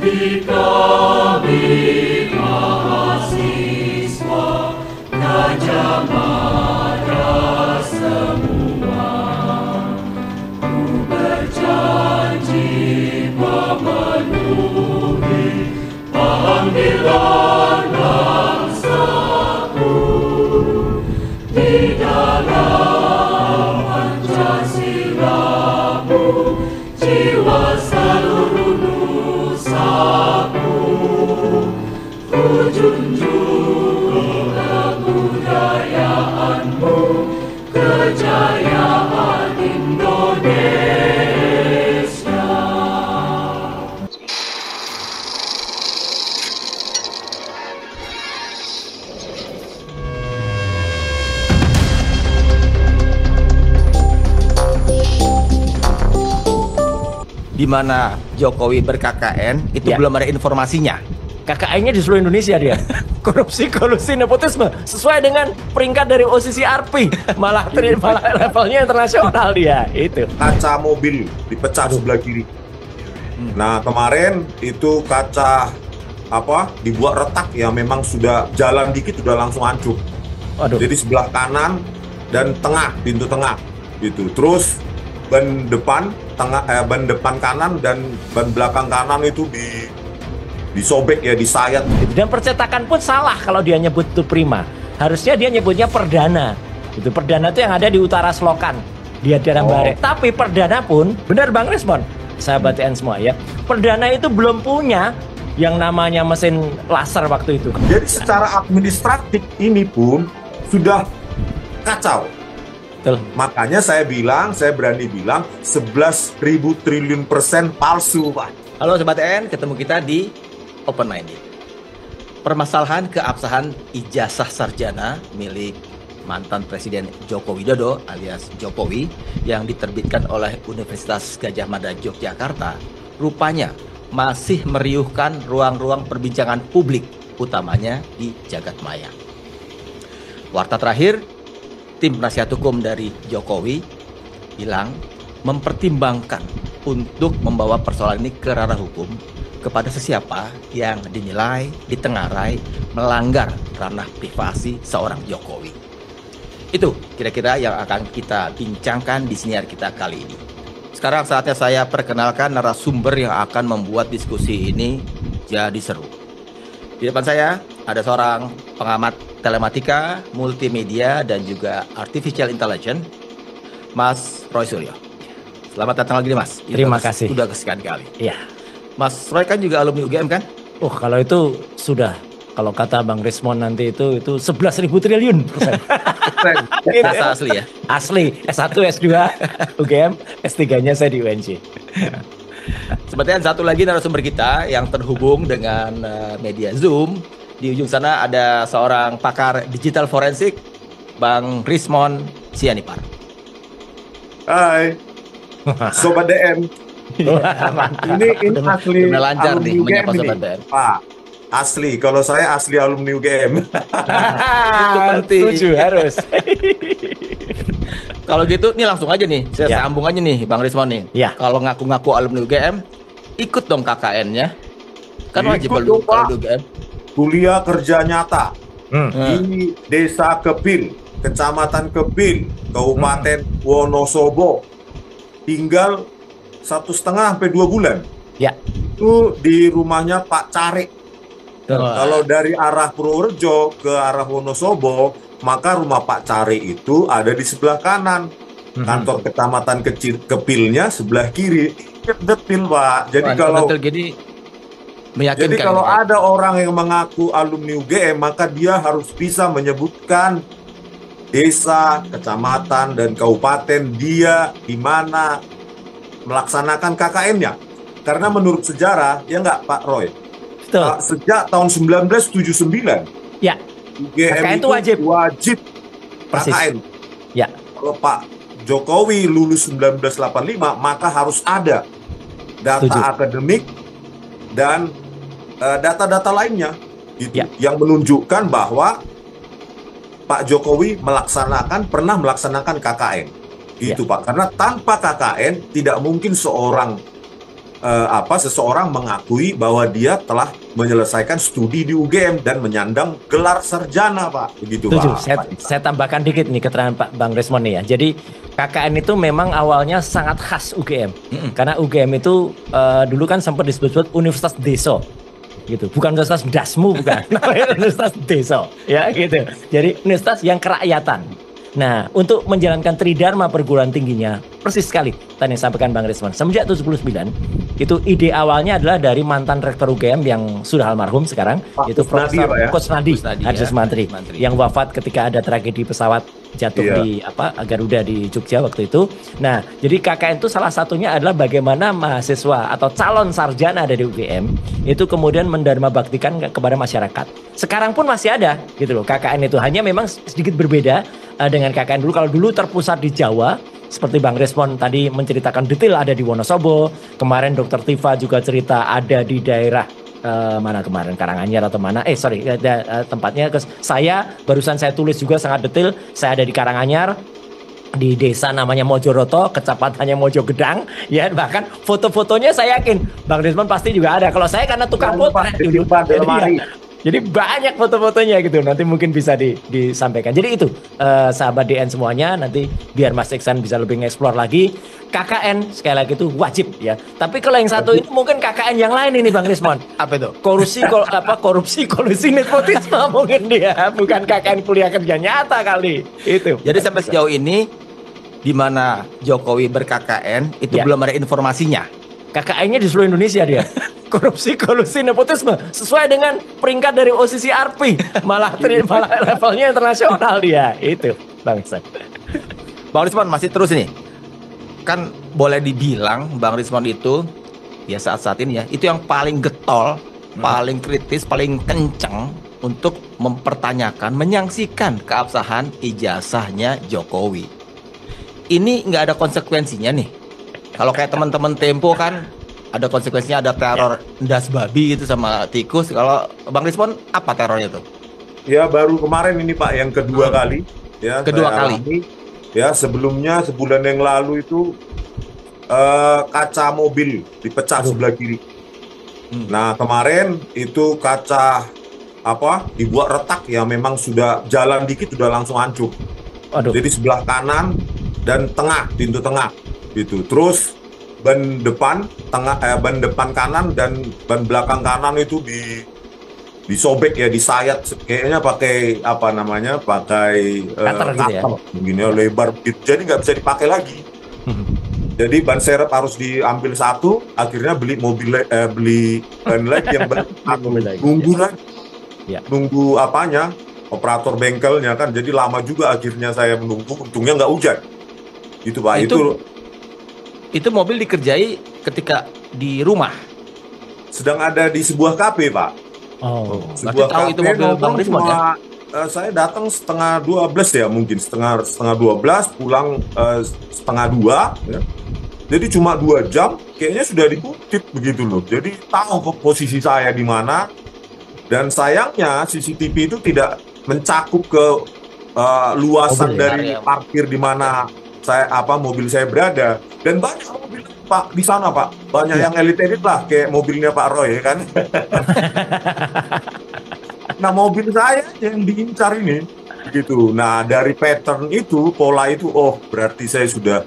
di kami mahasiswa Gajah Mada semua, ku berjanji memenuhi panggilan bangsaku di dalam Pancasila-mu, jiwa seluruh nusaku, ku junjung kebudayaanmu, kejayaan Indonesia. Di mana Jokowi ber-KKN itu belum ada informasinya. KKN-nya di seluruh Indonesia dia. Korupsi, kolusi, nepotisme sesuai dengan peringkat dari OCCRP. Malah levelnya internasional dia. Itu. Kaca mobil dipecah sebelah kiri. Nah, kemarin itu kaca dibuat retak ya, memang sudah jalan dikit sudah langsung hancur. Jadi sebelah kanan dan tengah, pintu tengah gitu. Terus ban depan kanan dan ban belakang kanan itu disobek ya, disayat. Dan percetakan pun salah kalau dia nyebut itu prima. Harusnya dia nyebutnya perdana. Itu perdana itu yang ada di utara Selokan, di daerah Bare. Tapi perdana pun, benar Bang Rismon, sahabat TN semua ya, perdana itu belum punya yang namanya mesin laser waktu itu. Jadi secara administratif ini pun sudah kacau. Betul. Makanya saya berani bilang 11.000 triliun % palsu, Pak. Halo Sobat TN, ketemu kita di Open Minded. Permasalahan keabsahan ijazah sarjana milik mantan Presiden Joko Widodo alias Jokowi yang diterbitkan oleh Universitas Gadjah Mada Yogyakarta rupanya masih meriuhkan ruang-ruang perbincangan publik, utamanya di jagat maya. Warta terakhir, tim penasihat hukum dari Jokowi bilang mempertimbangkan untuk membawa persoalan ini ke ranah hukum kepada sesiapa yang dinilai, ditengarai melanggar ranah privasi seorang Jokowi. Itu kira-kira yang akan kita bincangkan di siniar kita kali ini. Sekarang saatnya saya perkenalkan narasumber yang akan membuat diskusi ini jadi seru. Di depan saya ada seorang pengamat telematika, multimedia, dan juga artificial intelligence, Mas Roy Suryo. Selamat datang lagi nih Mas. Terima kasih. Sudah kesekian kali. Iya. Mas Roy kan juga alumni UGM kan? Oh, kalau itu sudah. Kalau kata Bang Rismon nanti itu 11.000 triliun %. Rasa asli ya? Asli. S1, S2, UGM, S3-nya saya di UNJ. Sepertinya satu lagi narasumber kita yang terhubung dengan media Zoom. Di ujung sana ada seorang pakar digital forensik, Bang Rismon Sianipar. Hai, Sobat DM. Ini asli udah lancar alumni nih menyapa UGM Sobat ini, DM. Pak. Asli, kalau saya asli alumni UGM. Itu penting. Setuju, harus. Kalau gitu, nih langsung aja nih, saya sambung aja nih, Bang Rismon nih. Ya. Kalau ngaku-ngaku alumni UGM, ikut dong KKN-nya. Kan wajib Ikut kalau dong, Pak. UGM. Kuliah kerja nyata di Desa Kepil, Kecamatan Kepil, Kabupaten Wonosobo. Tinggal 1,5 sampai 2 bulan. Ya. Itu di rumahnya Pak Carik. Betul. Kalau dari arah Purworejo ke arah Wonosobo, maka rumah Pak Carik itu ada di sebelah kanan. Kantor Kecamatan Kepilnya sebelah kiri. Detil, Pak. Jadi kalau gini meyakinkan. Jadi kalau gitu. ada orang yang mengaku alumni UGM, maka dia harus bisa menyebutkan desa, kecamatan, dan kabupaten dia di mana melaksanakan KKN-nya. Karena menurut sejarah, ya nggak Pak Roy? Betul. Sejak tahun 1979, Ya. UGM KKN itu wajib Persis. KKN. Ya. Kalau Pak Jokowi lulus 1985, maka harus ada data Setuju. akademik dan data-data lainnya gitu, Ya. yang menunjukkan bahwa Pak Jokowi pernah melaksanakan KKN. Itu Pak, karena tanpa KKN tidak mungkin seorang seseorang mengakui bahwa dia telah menyelesaikan studi di UGM dan menyandang gelar sarjana, Pak. Begitu, Pak. Saya tambahkan dikit nih keterangan Pak Bang Resmond nih ya. Jadi KKN itu memang awalnya sangat khas UGM. Karena UGM itu dulu kan sempat disebut Universitas Desa. Gitu. Bukan Universitas Dasmu, bukan. Universitas Desa, ya gitu. Jadi universitas yang kerakyatan. Nah, untuk menjalankan Tridharma perguruan tingginya, persis sekali tadi yang sampaikan Bang Resmond. Semenjak 79, itu ide awalnya adalah dari mantan rektor UGM yang sudah almarhum sekarang, yaitu Profesor Kusnadi Mantri, yang wafat ketika ada tragedi pesawat jatuh di Garuda di Jogja waktu itu. Nah, jadi KKN itu salah satunya adalah bagaimana mahasiswa atau calon sarjana dari UGM itu kemudian mendharma baktikan kepada masyarakat. Sekarang pun masih ada gitu loh KKN itu, hanya memang sedikit berbeda dengan KKN dulu. Kalau dulu terpusat di Jawa, seperti Bang Resmond tadi menceritakan detail ada di Wonosobo. Kemarin Dr. Tifa juga cerita ada di daerah mana kemarin, Karanganyar atau mana? Tempatnya. Saya barusan saya tulis juga sangat detail. Saya ada di Karanganyar, di desa namanya Mojoroto, kecamatannya Mojogedang, ya. Bahkan foto-fotonya saya yakin Bang Resmond pasti juga ada. Kalau saya karena tukang potret dulu. Jadi banyak foto-fotonya gitu, nanti mungkin bisa disampaikan. Jadi itu sahabat DN semuanya, nanti biar Mas Iksan bisa lebih nge-explore lagi. KKN sekali lagi itu wajib ya. Tapi kalau yang satu ini mungkin KKN yang lain ini Bang Resmond. Apa itu? Korupsi, kolusi, nepotisme mungkin dia, bukan KKN kuliah kerja nyata kali. Itu. Jadi sampai sejauh ini di mana Jokowi ber-KKN itu belum ada informasinya. KKN-nya di seluruh Indonesia dia. Korupsi, kolusi, nepotisme sesuai dengan peringkat dari OCC RP, malah levelnya internasional dia. Itu Bang Iksan. Bang Resmond masih terus nih. Kan boleh dibilang Bang Resmond itu ya saat ini ya, itu yang paling getol, paling kritis, paling kenceng untuk mempertanyakan, menyaksikan keabsahan ijazahnya Jokowi. Ini nggak ada konsekuensinya nih. Kalau kayak teman-teman Tempo kan ada konsekuensinya, ada teror ndas babi gitu sama tikus. Kalau Bang Resmond apa terornya tuh? Ya baru kemarin ini Pak, yang kedua kali. Ya, kedua kali. Ya sebelumnya sebulan yang lalu itu kaca mobil dipecah sebelah kiri. Nah kemarin itu kaca dibuat retak ya, memang sudah jalan dikit sudah langsung hancur. Jadi sebelah kanan dan pintu tengah gitu. Terus ban depan kanan dan ban belakang kanan itu disobek ya, disayat kayaknya pakai cutter gitu ya, begini lebar gitu, jadi nggak bisa dipakai lagi. Jadi ban serep harus diambil satu, akhirnya beli ban lagi yang nunggu operator bengkelnya kan, jadi lama juga akhirnya saya menunggu. Untungnya nggak hujan gitu Pak. Itu mobil dikerjai ketika di rumah, sedang ada di sebuah kafe Pak. Sebuah tahu itu mobil Bang Resmond ya? Saya datang setengah 12 ya, mungkin setengah 12, pulang setengah 2 ya. Jadi cuma 2 jam kayaknya sudah dikutip begitu loh. Jadi tahu posisi saya di mana, dan sayangnya CCTV itu tidak mencakup ke luasan dari parkir di mana mobil saya berada. Dan banyak mobil Pak di sana Pak, banyak yang elit-elit lah, kayak mobilnya Pak Roy ya kan. Nah mobil saya yang diincar ini gitu. Nah dari pattern itu, pola itu, berarti saya sudah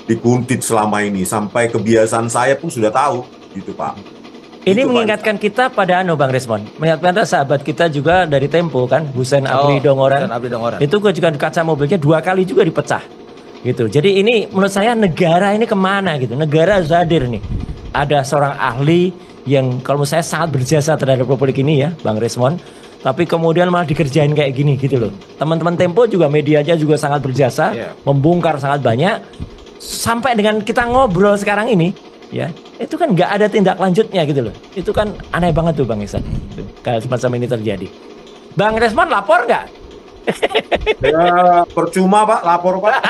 dikuntit selama ini, sampai kebiasaan saya pun sudah tahu gitu Pak. Ini gitu, mengingatkan kita pada Bang Resmond, mengingatkan sahabat kita juga dari Tempo kan, Husein Abri Dongoran. Itu juga kaca mobilnya 2 kali juga dipecah. Gitu. Jadi ini menurut saya negara ini kemana gitu. Negara harus hadir nih. Ada seorang ahli yang kalau menurut saya sangat berjasa terhadap Republik ini ya, Bang Resmond. Tapi kemudian malah dikerjain kayak gini gitu loh. Teman-teman Tempo juga, medianya juga sangat berjasa, membongkar sangat banyak. Sampai dengan kita ngobrol sekarang ini, ya itu kan nggak ada tindak lanjutnya gitu loh. Itu kan aneh banget tuh Bang Iksan. Kalau semacam ini terjadi. Bang Resmond lapor nggak? Ya percuma Pak, lapor Pak.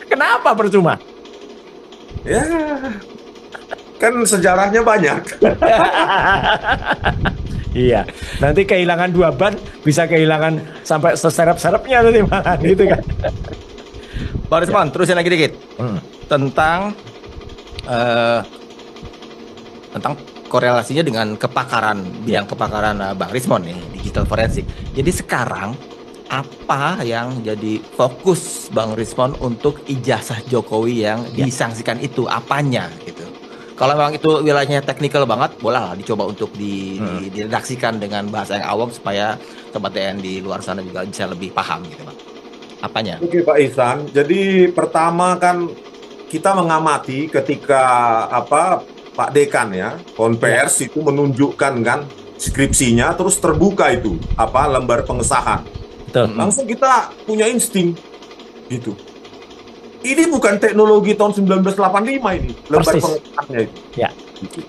Kenapa percuma? Ya kan sejarahnya banyak. Iya, nanti kehilangan 2 ban bisa kehilangan sampai seserep-serepnya nanti malah gitu kan. Bang Resmond, terusin lagi dikit. tentang tentang korelasinya dengan kepakaran bidang kepakaran Bang Rismon nih, digital forensik. Jadi sekarang apa yang jadi fokus Bang Rismon untuk ijazah Jokowi yang disangsikan itu, apanya gitu? Kalau memang itu wilayahnya teknikal banget, boleh lah dicoba untuk diredaksikan dengan bahasa yang awam supaya sobat TN di luar sana juga bisa lebih paham gitu, Bang. Apanya? Oke Pak Ihsan, jadi pertama kan kita mengamati ketika Pak Dekan ya, konvers itu menunjukkan kan skripsinya, terus terbuka itu lembar pengesahan. Betul. Langsung kita punya insting gitu. Ini bukan teknologi tahun 1985 ini, lembar pengesahannya itu. Ya.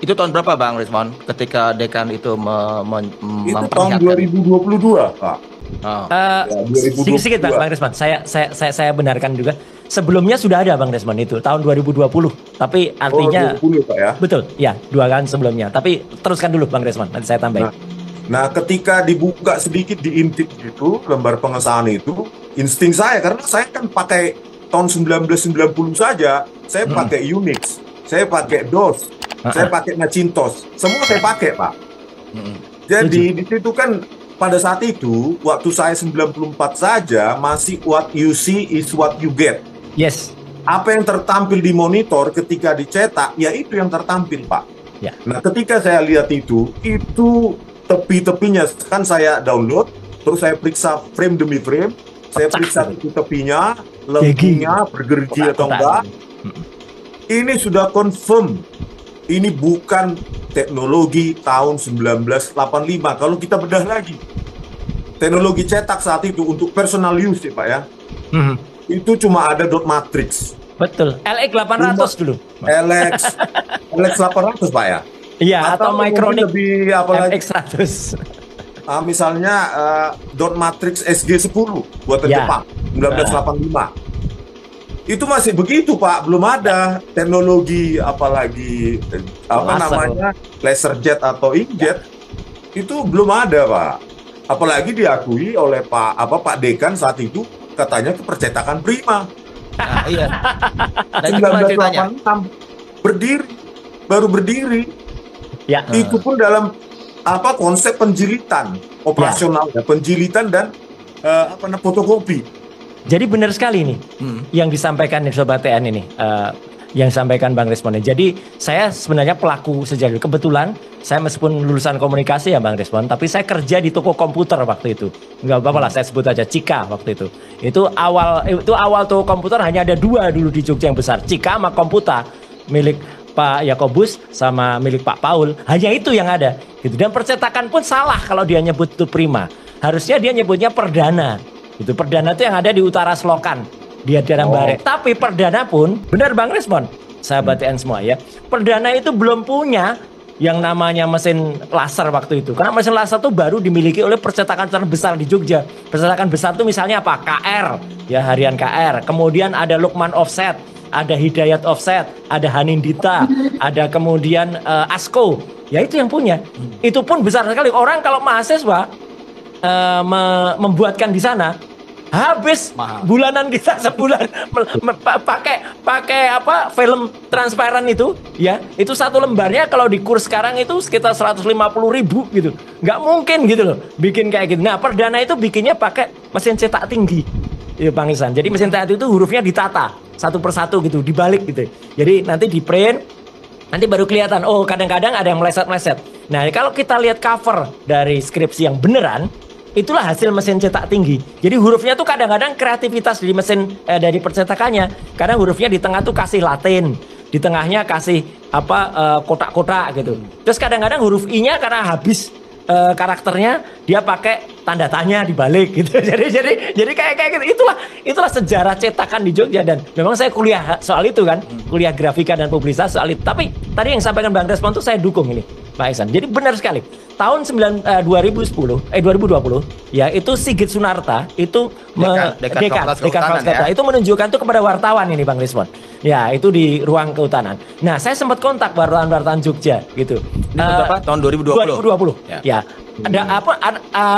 Itu tahun berapa Bang Rismon ketika Dekan itu itu tahun 2022, Pak. Sedikit Bang Rismon, saya benarkan juga. Sebelumnya sudah ada Bang Desmond itu tahun 2020, tapi artinya 2020, Pak, ya? Betul, ya 2 tahun sebelumnya. Tapi teruskan dulu Bang Desmond, nanti saya tambahin. Nah, ketika dibuka sedikit diintip itu lembar pengesahan itu, insting saya karena saya kan pakai tahun 1990 saja, saya pakai Unix, saya pakai DOS, saya pakai Macintosh, semua saya pakai Pak. Jadi di situ kan pada saat itu waktu saya 94 saja masih what you see is what you get. Yes. Apa yang tertampil di monitor ketika dicetak, ya itu yang tertampil, Pak. Ya. Nah, ketika saya lihat itu tepi-tepinya kan saya download, terus saya periksa frame demi frame, saya periksa tepi-tepinya, lengkungnya bergerigi atau enggak. Ini sudah confirm, ini bukan teknologi tahun 1985. Kalau kita bedah lagi, teknologi cetak saat itu untuk personal use ya Pak ya, itu cuma ada dot matrix. Betul, LX 800 dulu. LX 800 Pak ya? Iya, atau Micronic lebih apalagi FX 100. Misalnya dot matrix SG10 buatan Jepang 1985. Itu masih begitu Pak, belum ada teknologi apalagi namanya laser jet atau inkjet. Itu belum ada Pak. Apalagi diakui oleh Pak Dekan saat itu katanya kepercetakan prima. Nah, iya. Dan 1986 baru berdiri. Ya. Itu pun dalam konsep penjilitan operasional, penjilitan dan fotokopi. Jadi benar sekali nih yang disampaikan Sobat TN ini, yang disampaikan Bang Resmon. Jadi saya sebenarnya pelaku sejak dulu. Kebetulan saya meskipun lulusan komunikasi ya Bang Resmon, tapi saya kerja di toko komputer waktu itu. Nggak apa-apa lah, saya sebut aja Cika waktu itu. Itu awal toko komputer hanya ada 2 dulu di Jogja yang besar, Cika sama Komputa, milik Pak Yakobus sama milik Pak Paul. Hanya itu yang ada. Gitu. Dan percetakan pun salah kalau dia nyebut itu prima. Harusnya dia nyebutnya perdana. Itu perdana itu yang ada di utara Selokan, di daerah Bare. Tapi perdana pun, benar Bang Resmon, sahabat TN semua ya, perdana itu belum punya yang namanya mesin laser waktu itu. Karena mesin laser itu baru dimiliki oleh percetakan terbesar di Jogja. Percetakan besar itu misalnya apa? KR, ya harian KR. Kemudian ada Lukman Offset, ada Hidayat Offset, ada Hanindita, ada kemudian Asko. Ya itu yang punya. Itu pun besar sekali. Orang kalau mahasiswa membuatkan di sana habis bulanan kita sebulan pakai film transparan itu ya, itu satu lembarnya kalau di kurs sekarang itu sekitar 150.000 gitu, nggak mungkin gitu loh bikin kayak gitu. Nah perdana itu bikinnya pakai mesin cetak tinggi ya Bang Ihsan. Jadi mesin cetak itu hurufnya ditata satu persatu gitu, dibalik gitu, jadi nanti di print nanti baru kelihatan. Oh kadang-kadang ada yang meleset-meleset. Nah kalau kita lihat cover dari skripsi yang beneran, itulah hasil mesin cetak tinggi. Jadi hurufnya tuh kadang-kadang kreativitas di mesin dari percetakannya. Kadang hurufnya di tengah tuh kasih Latin, di tengahnya kasih kotak-kotak gitu. Terus kadang-kadang huruf I-nya karena habis karakternya dia pakai tanda tanya di balik gitu. Jadi kayak gitu. Itulah sejarah cetakan di Jogja, dan memang saya kuliah soal itu kan, kuliah grafika dan publisitas soal itu. Tapi tadi yang sampaikan Bang Resmon tuh saya dukung ini, Pak Ihsan. Jadi benar sekali. Tahun 2020 ya, itu Sigit Sunarta itu Dekan itu menunjukkan tuh kepada wartawan ini Bang Resmon. Ya, itu di ruang kehutanan. Nah, saya sempat kontak wartawan Jogja gitu. Tahun 2020. 2020. Ya. Ada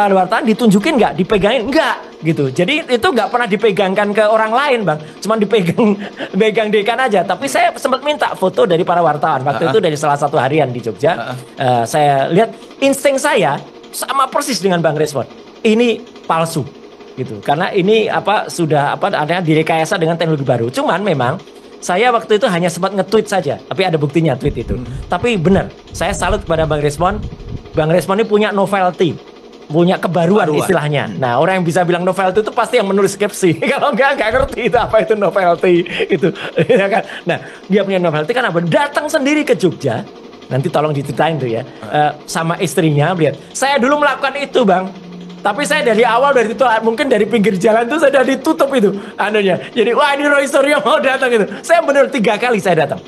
wartawan ditunjukin nggak, dipegangin nggak, gitu. Jadi itu nggak pernah dipegangkan ke orang lain, Bang. Cuma dipegang dekan aja. Tapi saya sempat minta foto dari para wartawan. Waktu itu dari salah satu harian di Jogja. Saya lihat insting saya sama persis dengan Bang Resmond. Ini palsu gitu. Karena ini sudah ada direkayasa dengan teknologi baru. Cuman memang saya waktu itu hanya sempat nge-tweet saja, tapi ada buktinya tweet itu. Tapi benar, saya salut kepada Bang Resmond. Bang Resmond ini punya novelty, punya kebaruan istilahnya. Nah, orang yang bisa bilang novelty itu pasti yang menulis skripsi. Kalau nggak ngerti itu apa itu novelty itu. Ya kan? Nah, dia punya novelty kan datang sendiri ke Jogja. Nanti tolong diceritain tuh ya, sama istrinya. Lihat, saya dulu melakukan itu, Bang. Tapi saya dari awal dari itu mungkin dari pinggir jalan tuh saya udah ditutup itu anunya. Jadi wah ini Roy Suryo mau datang gitu. Saya benar 3 kali saya datang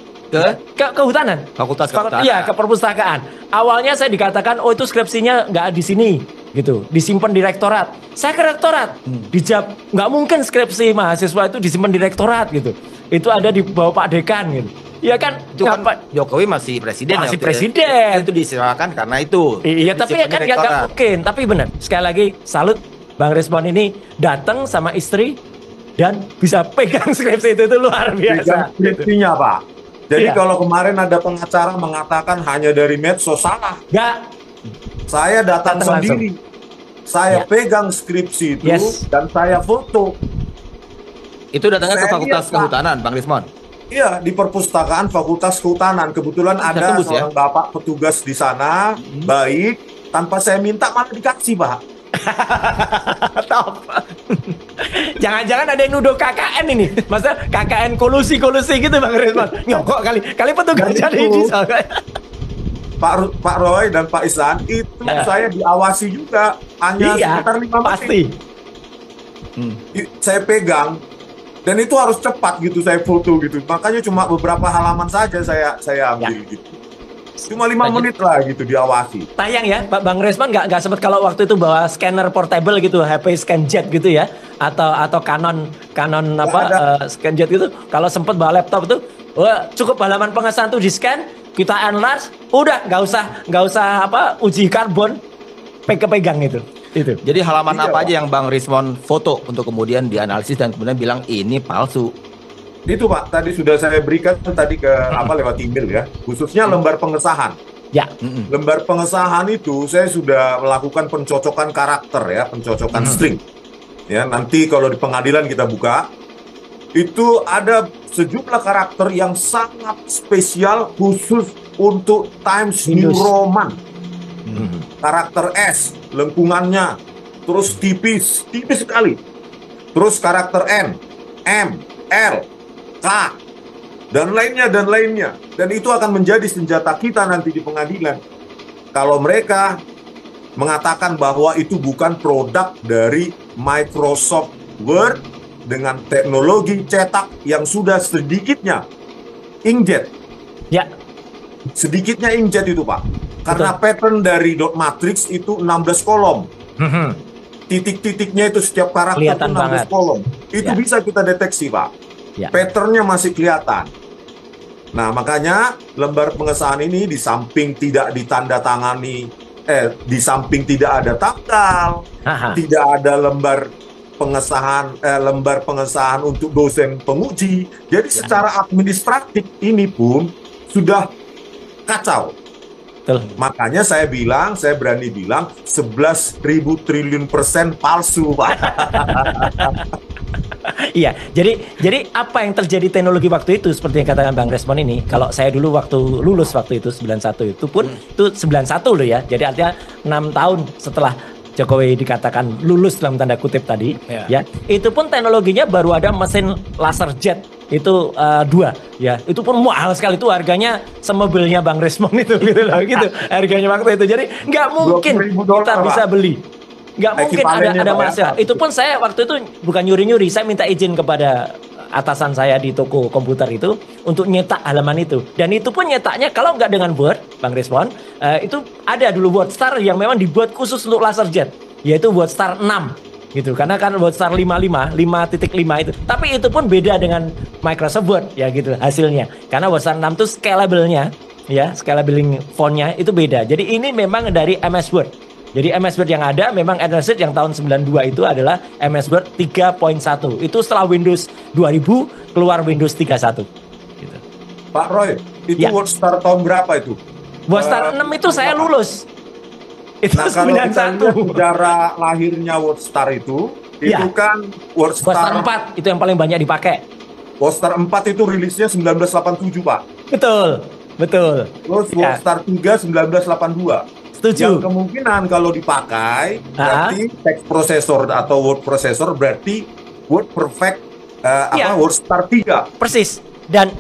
ke kehutanan. Fakultas kehutanan. Iya, ke perpustakaan. Awalnya saya dikatakan itu skripsinya nggak di sini gitu, disimpan di rektorat. Saya ke rektorat, dijawab nggak mungkin skripsi mahasiswa itu disimpan di rektorat gitu. Itu ada di bawah Pak Dekan gitu. Iya kan, Jokowi masih presiden. Masih presiden. Itu disilakan karena itu. Iya, tapi ya kan nggak mungkin. Tapi benar, sekali lagi salut Bang Resmond ini datang sama istri dan bisa pegang skripsi itu luar biasa. Skripsinya Pak. Jadi kalau kemarin ada pengacara mengatakan hanya dari medsos, salah. Nggak. Saya datang sendiri. Saya pegang skripsi itu dan saya foto. Itu datangnya ke Fakultas Kehutanan, Bang Resmond. Iya, di perpustakaan Fakultas Kehutanan. Kebetulan ada seorang bapak petugas di sana, baik, tanpa saya minta malah dikasih, Pak. Top. Jangan-jangan ada yang nuduh KKN ini. Masa KKN kolusi gitu, Bang Resmond. Nyokok kali petugas jadi ini. Pak Roy dan Pak Ihsan itu saya diawasi juga hanya sekitar 5 menit. Pasti. Saya pegang. Dan itu harus cepat gitu saya foto gitu. Makanya cuma beberapa halaman saja saya ambil gitu. Cuma 5 menit lah gitu diawasi. Tayang ya, Bang Resmond nggak sempat kalau waktu itu bawa scanner portable gitu, HP ScanJet gitu ya, atau Canon ScanJet gitu. Kalau sempat bawa laptop itu, cukup halaman pengesahan tuh di scan, kita enlarge, udah nggak usah uji karbon, pegang itu. Jadi halaman apa aja yang Bang Resmond foto untuk kemudian dianalisis dan kemudian bilang ini palsu? Itu Pak, tadi sudah saya berikan tadi ke lewat email ya, khususnya lembar pengesahan. Ya. Lembar pengesahan itu saya sudah melakukan pencocokan karakter ya, pencocokan string. Ya, nanti kalau di pengadilan kita buka, itu ada sejumlah karakter yang sangat spesial khusus untuk Times New Roman. Karakter S, lengkungannya, terus tipis sekali. Terus karakter N, M, L, K, dan lainnya. Dan itu akan menjadi senjata kita nanti di pengadilan. Kalau mereka mengatakan bahwa itu bukan produk dari Microsoft Word dengan teknologi cetak yang sudah sedikitnya inkjet. Ya. Sedikitnya inkjet itu Pak. Karena pattern dari dot matrix itu 16 kolom. Titik-titiknya itu setiap karakter itu 16 kolom. Itu bisa kita deteksi, Pak. Patternnya masih kelihatan. Nah, makanya lembar pengesahan ini di samping tidak ditandatangani, di samping tidak ada tanggal, tidak ada lembar pengesahan untuk dosen penguji. Jadi secara administratif ini pun sudah kacau. Makanya saya berani bilang 11.000 triliun % palsu, Pak. Iya, jadi apa yang terjadi teknologi waktu itu seperti yang katakan Bang Resmond ini, kalau saya dulu waktu lulus waktu itu 91 itu pun itu 91 loh ya. Jadi artinya 6 tahun setelah Jokowi dikatakan lulus dalam tanda kutip tadi, ya. Itu pun teknologinya baru ada mesin laser jet. Itu 2 ya, itu pun mahal sekali, itu harganya semobilnya Bang Resmond itu gitu loh, gitu harganya waktu itu. Jadi nggak mungkin kita bisa beli, nggak mungkin ada masalah. Itu pun saya waktu itu bukan nyuri-nyuri, saya minta izin kepada atasan saya di toko komputer itu untuk nyetak halaman itu, dan itu pun nyetaknya kalau nggak dengan Word, Bang Resmond, itu ada dulu WordStar yang memang dibuat khusus untuk laser jet, yaitu WordStar 6 gitu, karena kan WordStar 5.5 itu. Tapi itu pun beda dengan Microsoft Word ya gitu hasilnya. Karena WordStar 6 itu scalable-nya ya, scalabiling font-nya itu beda. Jadi ini memang dari MS Word Jadi MS Word yang ada memang Advanced yang tahun 92 itu adalah MS Word 3.1. Itu setelah Windows 2000 keluar Windows 31. Gitu. Pak Roy, itu Ya. WordStar tahun berapa itu? WordStar 6 itu saya lulus. Itu Nah, kalau kita lihat 91. sejarah lahirnya WordStar itu Ya. kan WordStar WordStar 4 itu yang paling banyak dipakai. WordStar 4 itu rilisnya 1987, Pak. Betul. Terus Ya. WordStar 3 1982. Setuju. Yang kemungkinan kalau dipakai berarti text processor atau word processor berarti WordPerfect Iya. WordStar 3. Persis. Dan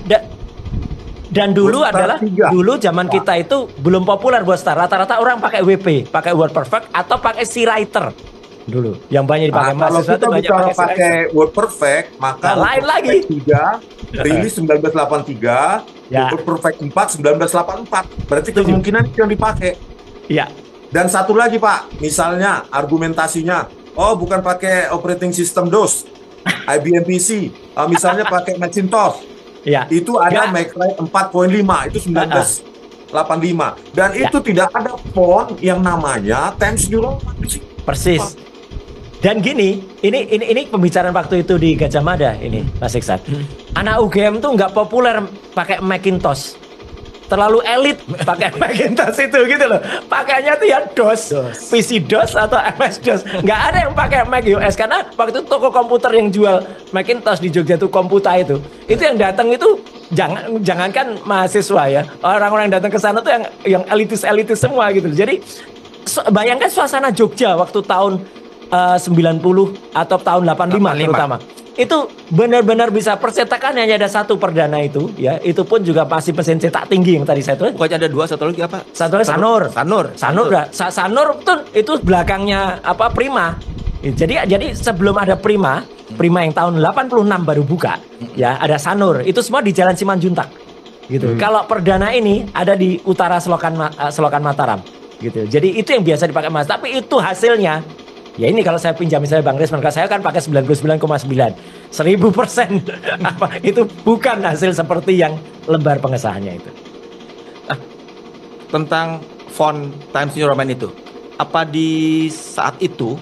dulu WordStar adalah 3. dulu zaman kita itu belum populer WordStar. Rata-rata orang pakai WP, pakai WordPerfect atau pakai C-Writer dulu. Yang banyak dipakai Nah, kalau mahasiswa kita itu banyak bicara pakai pakai WordPerfect, maka Nah, lain lagi. WordPerfect 3 rilis 1983, Ya. WordPerfect 4 1984. Berarti Setuju. kemungkinan itu yang dipakai. Iya. Dan satu lagi, Pak, misalnya argumentasinya, oh bukan pakai operating system DOS, IBM PC, misalnya pakai Macintosh. Iya. Itu ada Ya. MacWrite 4.5 itu 1985 dan Ya. itu tidak ada font yang namanya Times New Roman. Persis. Dan gini, ini pembicaraan waktu itu di Gajah Mada ini, Mas Iksan. Anak UGM tuh nggak populer pakai Macintosh. Terlalu elit pakai Macintosh itu gitu loh. Pakainya tuh ya DOS, PC DOS atau MS DOS. Nggak ada yang pakai Mac OS karena waktu itu toko komputer yang jual Macintosh di Jogja tuh Komputa itu yang datang itu jangankan mahasiswa ya, orang-orang yang datang ke sana tuh yang elitis semua gitu. Jadi bayangkan suasana Jogja waktu tahun 90 atau tahun 85 terutama. Itu benar-benar bisa percetakan hanya ada satu perdana itu ya. Itu pun juga pasti mesin cetak tinggi yang tadi saya tulis. Pokoknya ada 2, satu lagi apa? Satu lagi Sanur. Sanur tuh itu belakangnya Prima. Jadi sebelum ada Prima yang tahun 86 baru buka ya, ada Sanur. Itu semua di Jalan Simanjuntak. Gitu. Kalau perdana ini ada di utara Selokan Mataram gitu. Jadi itu yang biasa dipakai Mas. Tapi itu hasilnya ya ini kalau saya pinjam misalnya Bang Resman, saya kan pakai 99,9, 1000%. Itu bukan hasil seperti yang lembar pengesahannya itu. Tentang font Times New Roman itu, apa di saat itu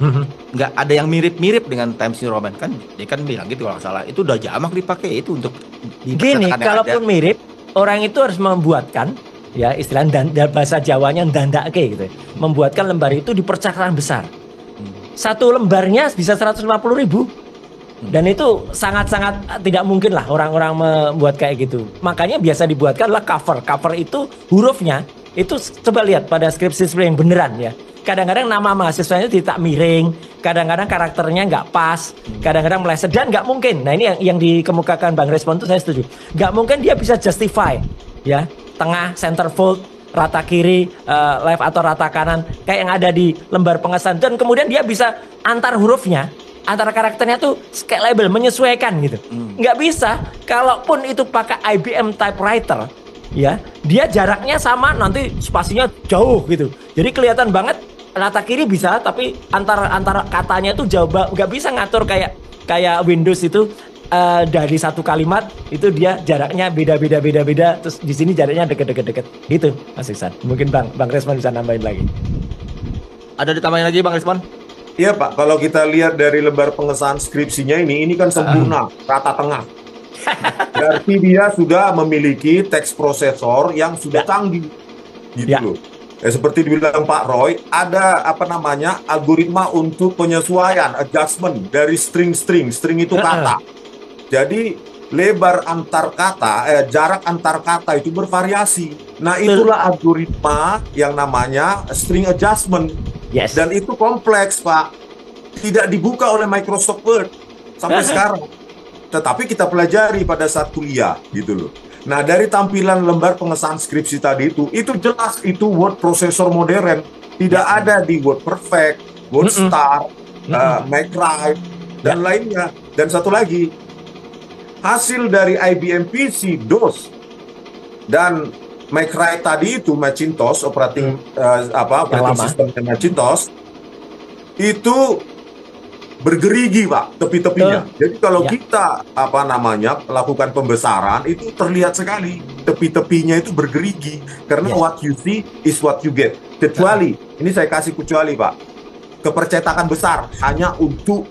nggak ada yang mirip-mirip dengan Times New Roman? Kan dia kan bilang gitu kalau nggak salah. Itu udah jamak dipakai itu untuk Gini, kalaupun mirip, orang itu harus membuatkan ya istilah dan bahasa Jawanya dandake gitu. Membuatkan lembar itu di percakapan besar. Satu lembarnya bisa 150.000. Dan itu sangat-sangat tidak mungkin lah orang-orang membuat kayak gitu. Makanya biasa dibuatkanlah cover. Cover itu hurufnya itu coba lihat pada skripsi yang beneran ya. Kadang-kadang nama mahasiswanya tidak miring, kadang-kadang karakternya nggak pas, kadang-kadang meleset dan nggak mungkin. Nah ini yang dikemukakan Bang Respon itu saya setuju. Nggak mungkin dia bisa justify ya tengah centerfold, rata kiri, left atau rata kanan kayak yang ada di lembar pengesahan, dan kemudian dia bisa antar hurufnya, antara karakternya tuh scalable, menyesuaikan gitu. Nggak bisa. Kalaupun itu pakai IBM typewriter ya, dia jaraknya sama, nanti spasinya jauh gitu. Jadi kelihatan banget rata kiri bisa, tapi antara katanya tuh jauh, nggak bisa ngatur kayak Windows itu. Dari satu kalimat itu dia jaraknya beda, terus di sini jaraknya deket. Itu Mas Iksan. Mungkin Bang Resman bisa nambahin lagi. Ada ditambahin lagi Bang Resman? Iya Pak, kalau kita lihat dari lembar pengesahan skripsinya ini kan sempurna, rata tengah. Berarti dia sudah memiliki text processor yang sudah canggih, gitu loh. Seperti dibilang Pak Roy, ada algoritma untuk penyesuaian, adjustment dari string itu kata. Jadi lebar antar kata, jarak antar kata itu bervariasi. Nah itulah algoritma yang namanya string adjustment. Yes. Dan itu kompleks Pak. Tidak dibuka oleh Microsoft Word sampai sekarang. Tetapi kita pelajari pada saat kuliah gitu loh. Nah dari tampilan lembar pengesahan skripsi tadi itu jelas itu word processor modern. Tidak ada di WordPerfect, WordStar, MacWrite, dan lainnya. Dan satu lagi, hasil dari IBM PC DOS dan MacWrite tadi itu Macintosh operating system Macintosh itu bergerigi Pak, tepi-tepinya. Jadi kalau Ya. kita lakukan pembesaran itu terlihat sekali tepi-tepinya itu bergerigi karena Ya. what you see is what you get. Kecuali ini saya kasih kecuali Pak, kepercetakan besar hanya untuk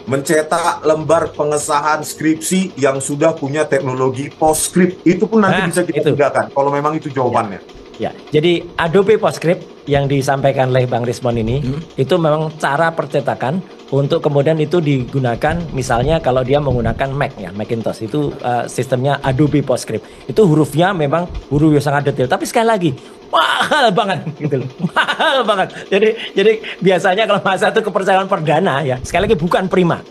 mencetak lembar pengesahan skripsi yang sudah punya teknologi PostScript, itu pun nanti bisa kita gunakan kalau memang itu jawabannya. Ya, jadi Adobe PostScript yang disampaikan oleh Bang Rismon ini itu memang cara percetakan untuk kemudian itu digunakan misalnya kalau dia menggunakan Mac ya, Macintosh itu sistemnya Adobe PostScript. Itu hurufnya memang huruf yang sangat detail, tapi sekali lagi mahal banget gitu loh. Mahal banget. Jadi biasanya kalau masa itu kepercayaan perdana ya, sekali lagi bukan prima.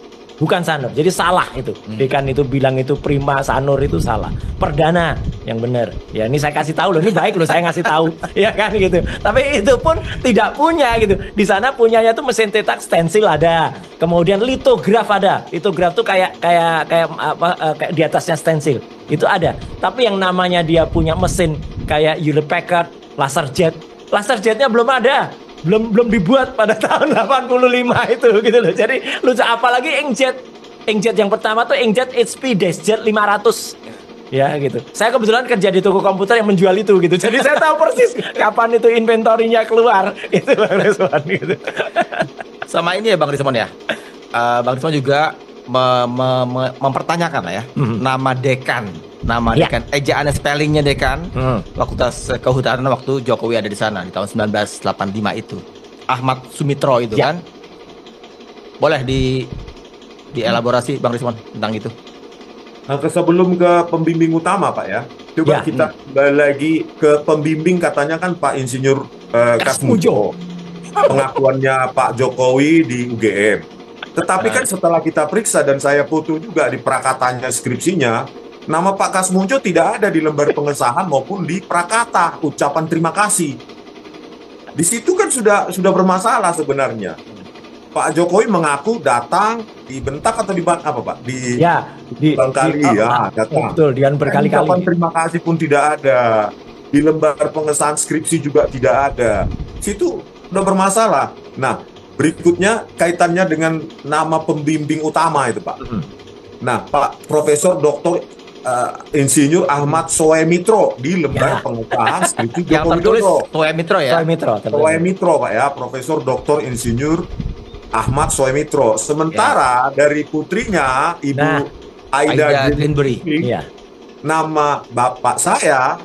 Bukan Sanur, jadi salah itu. Dekan itu bilang itu prima, Sanur itu salah. Perdana yang benar. Ya ini saya kasih tahu loh, ini baik loh saya ngasih tahu, ya kan gitu. Tapi itu pun tidak punya gitu. Di sana punyanya tuh mesin cetak stensil ada, kemudian litograf ada. Litograf tuh kayak di atasnya stensil itu ada. Tapi yang namanya dia punya mesin kayak Hewlett Packard, laserjetnya belum ada. Belum dibuat pada tahun 85 itu gitu loh. Jadi lucu, apalagi inkjet yang pertama tuh inkjet HP DeskJet 500 ya gitu. Saya kebetulan kerja di toko komputer yang menjual itu gitu. Jadi saya tahu persis kapan itu inventorinya keluar. Itu Bang Rismon gitu. Sama ini ya Bang Rismon ya. Bang Rismon juga mempertanyakan lah ya nama dekan. Dekan, ejaannya spellingnya dekan. Fakultas Kehutanan waktu Jokowi ada di sana di tahun 1985 itu. Ahmad Sumitro itu kan. Boleh dielaborasi Bang Rismon tentang itu. Nah, sebelum ke pembimbing utama Pak ya, coba kita kembali lagi ke pembimbing, katanya kan Pak Insinyur Kasmujo. Pengakuannya Pak Jokowi di UGM. Tetapi kan setelah kita periksa dan saya foto juga di prakatanya skripsinya, nama Pak Kasmujo tidak ada di lembar pengesahan maupun di prakata ucapan terima kasih. Di situ kan sudah bermasalah sebenarnya. Pak Jokowi mengaku datang dibentak atau apa Pak? Datang. Betul, dia berkali-kali. Ucapan terima kasih pun tidak ada. Di lembar pengesahan skripsi juga tidak ada. Situ udah bermasalah. Nah, berikutnya kaitannya dengan nama pembimbing utama itu Pak. Nah, Pak Profesor Dr. Insinyur Ahmad Soemitro di lembar pengesahan skripsi Joko Widodo. Soemitro ya. Soemitro Pak ya, Profesor Dr. Insinyur Ahmad Soemitro. Sementara dari putrinya Ibu Aida Greenberry, nama bapak saya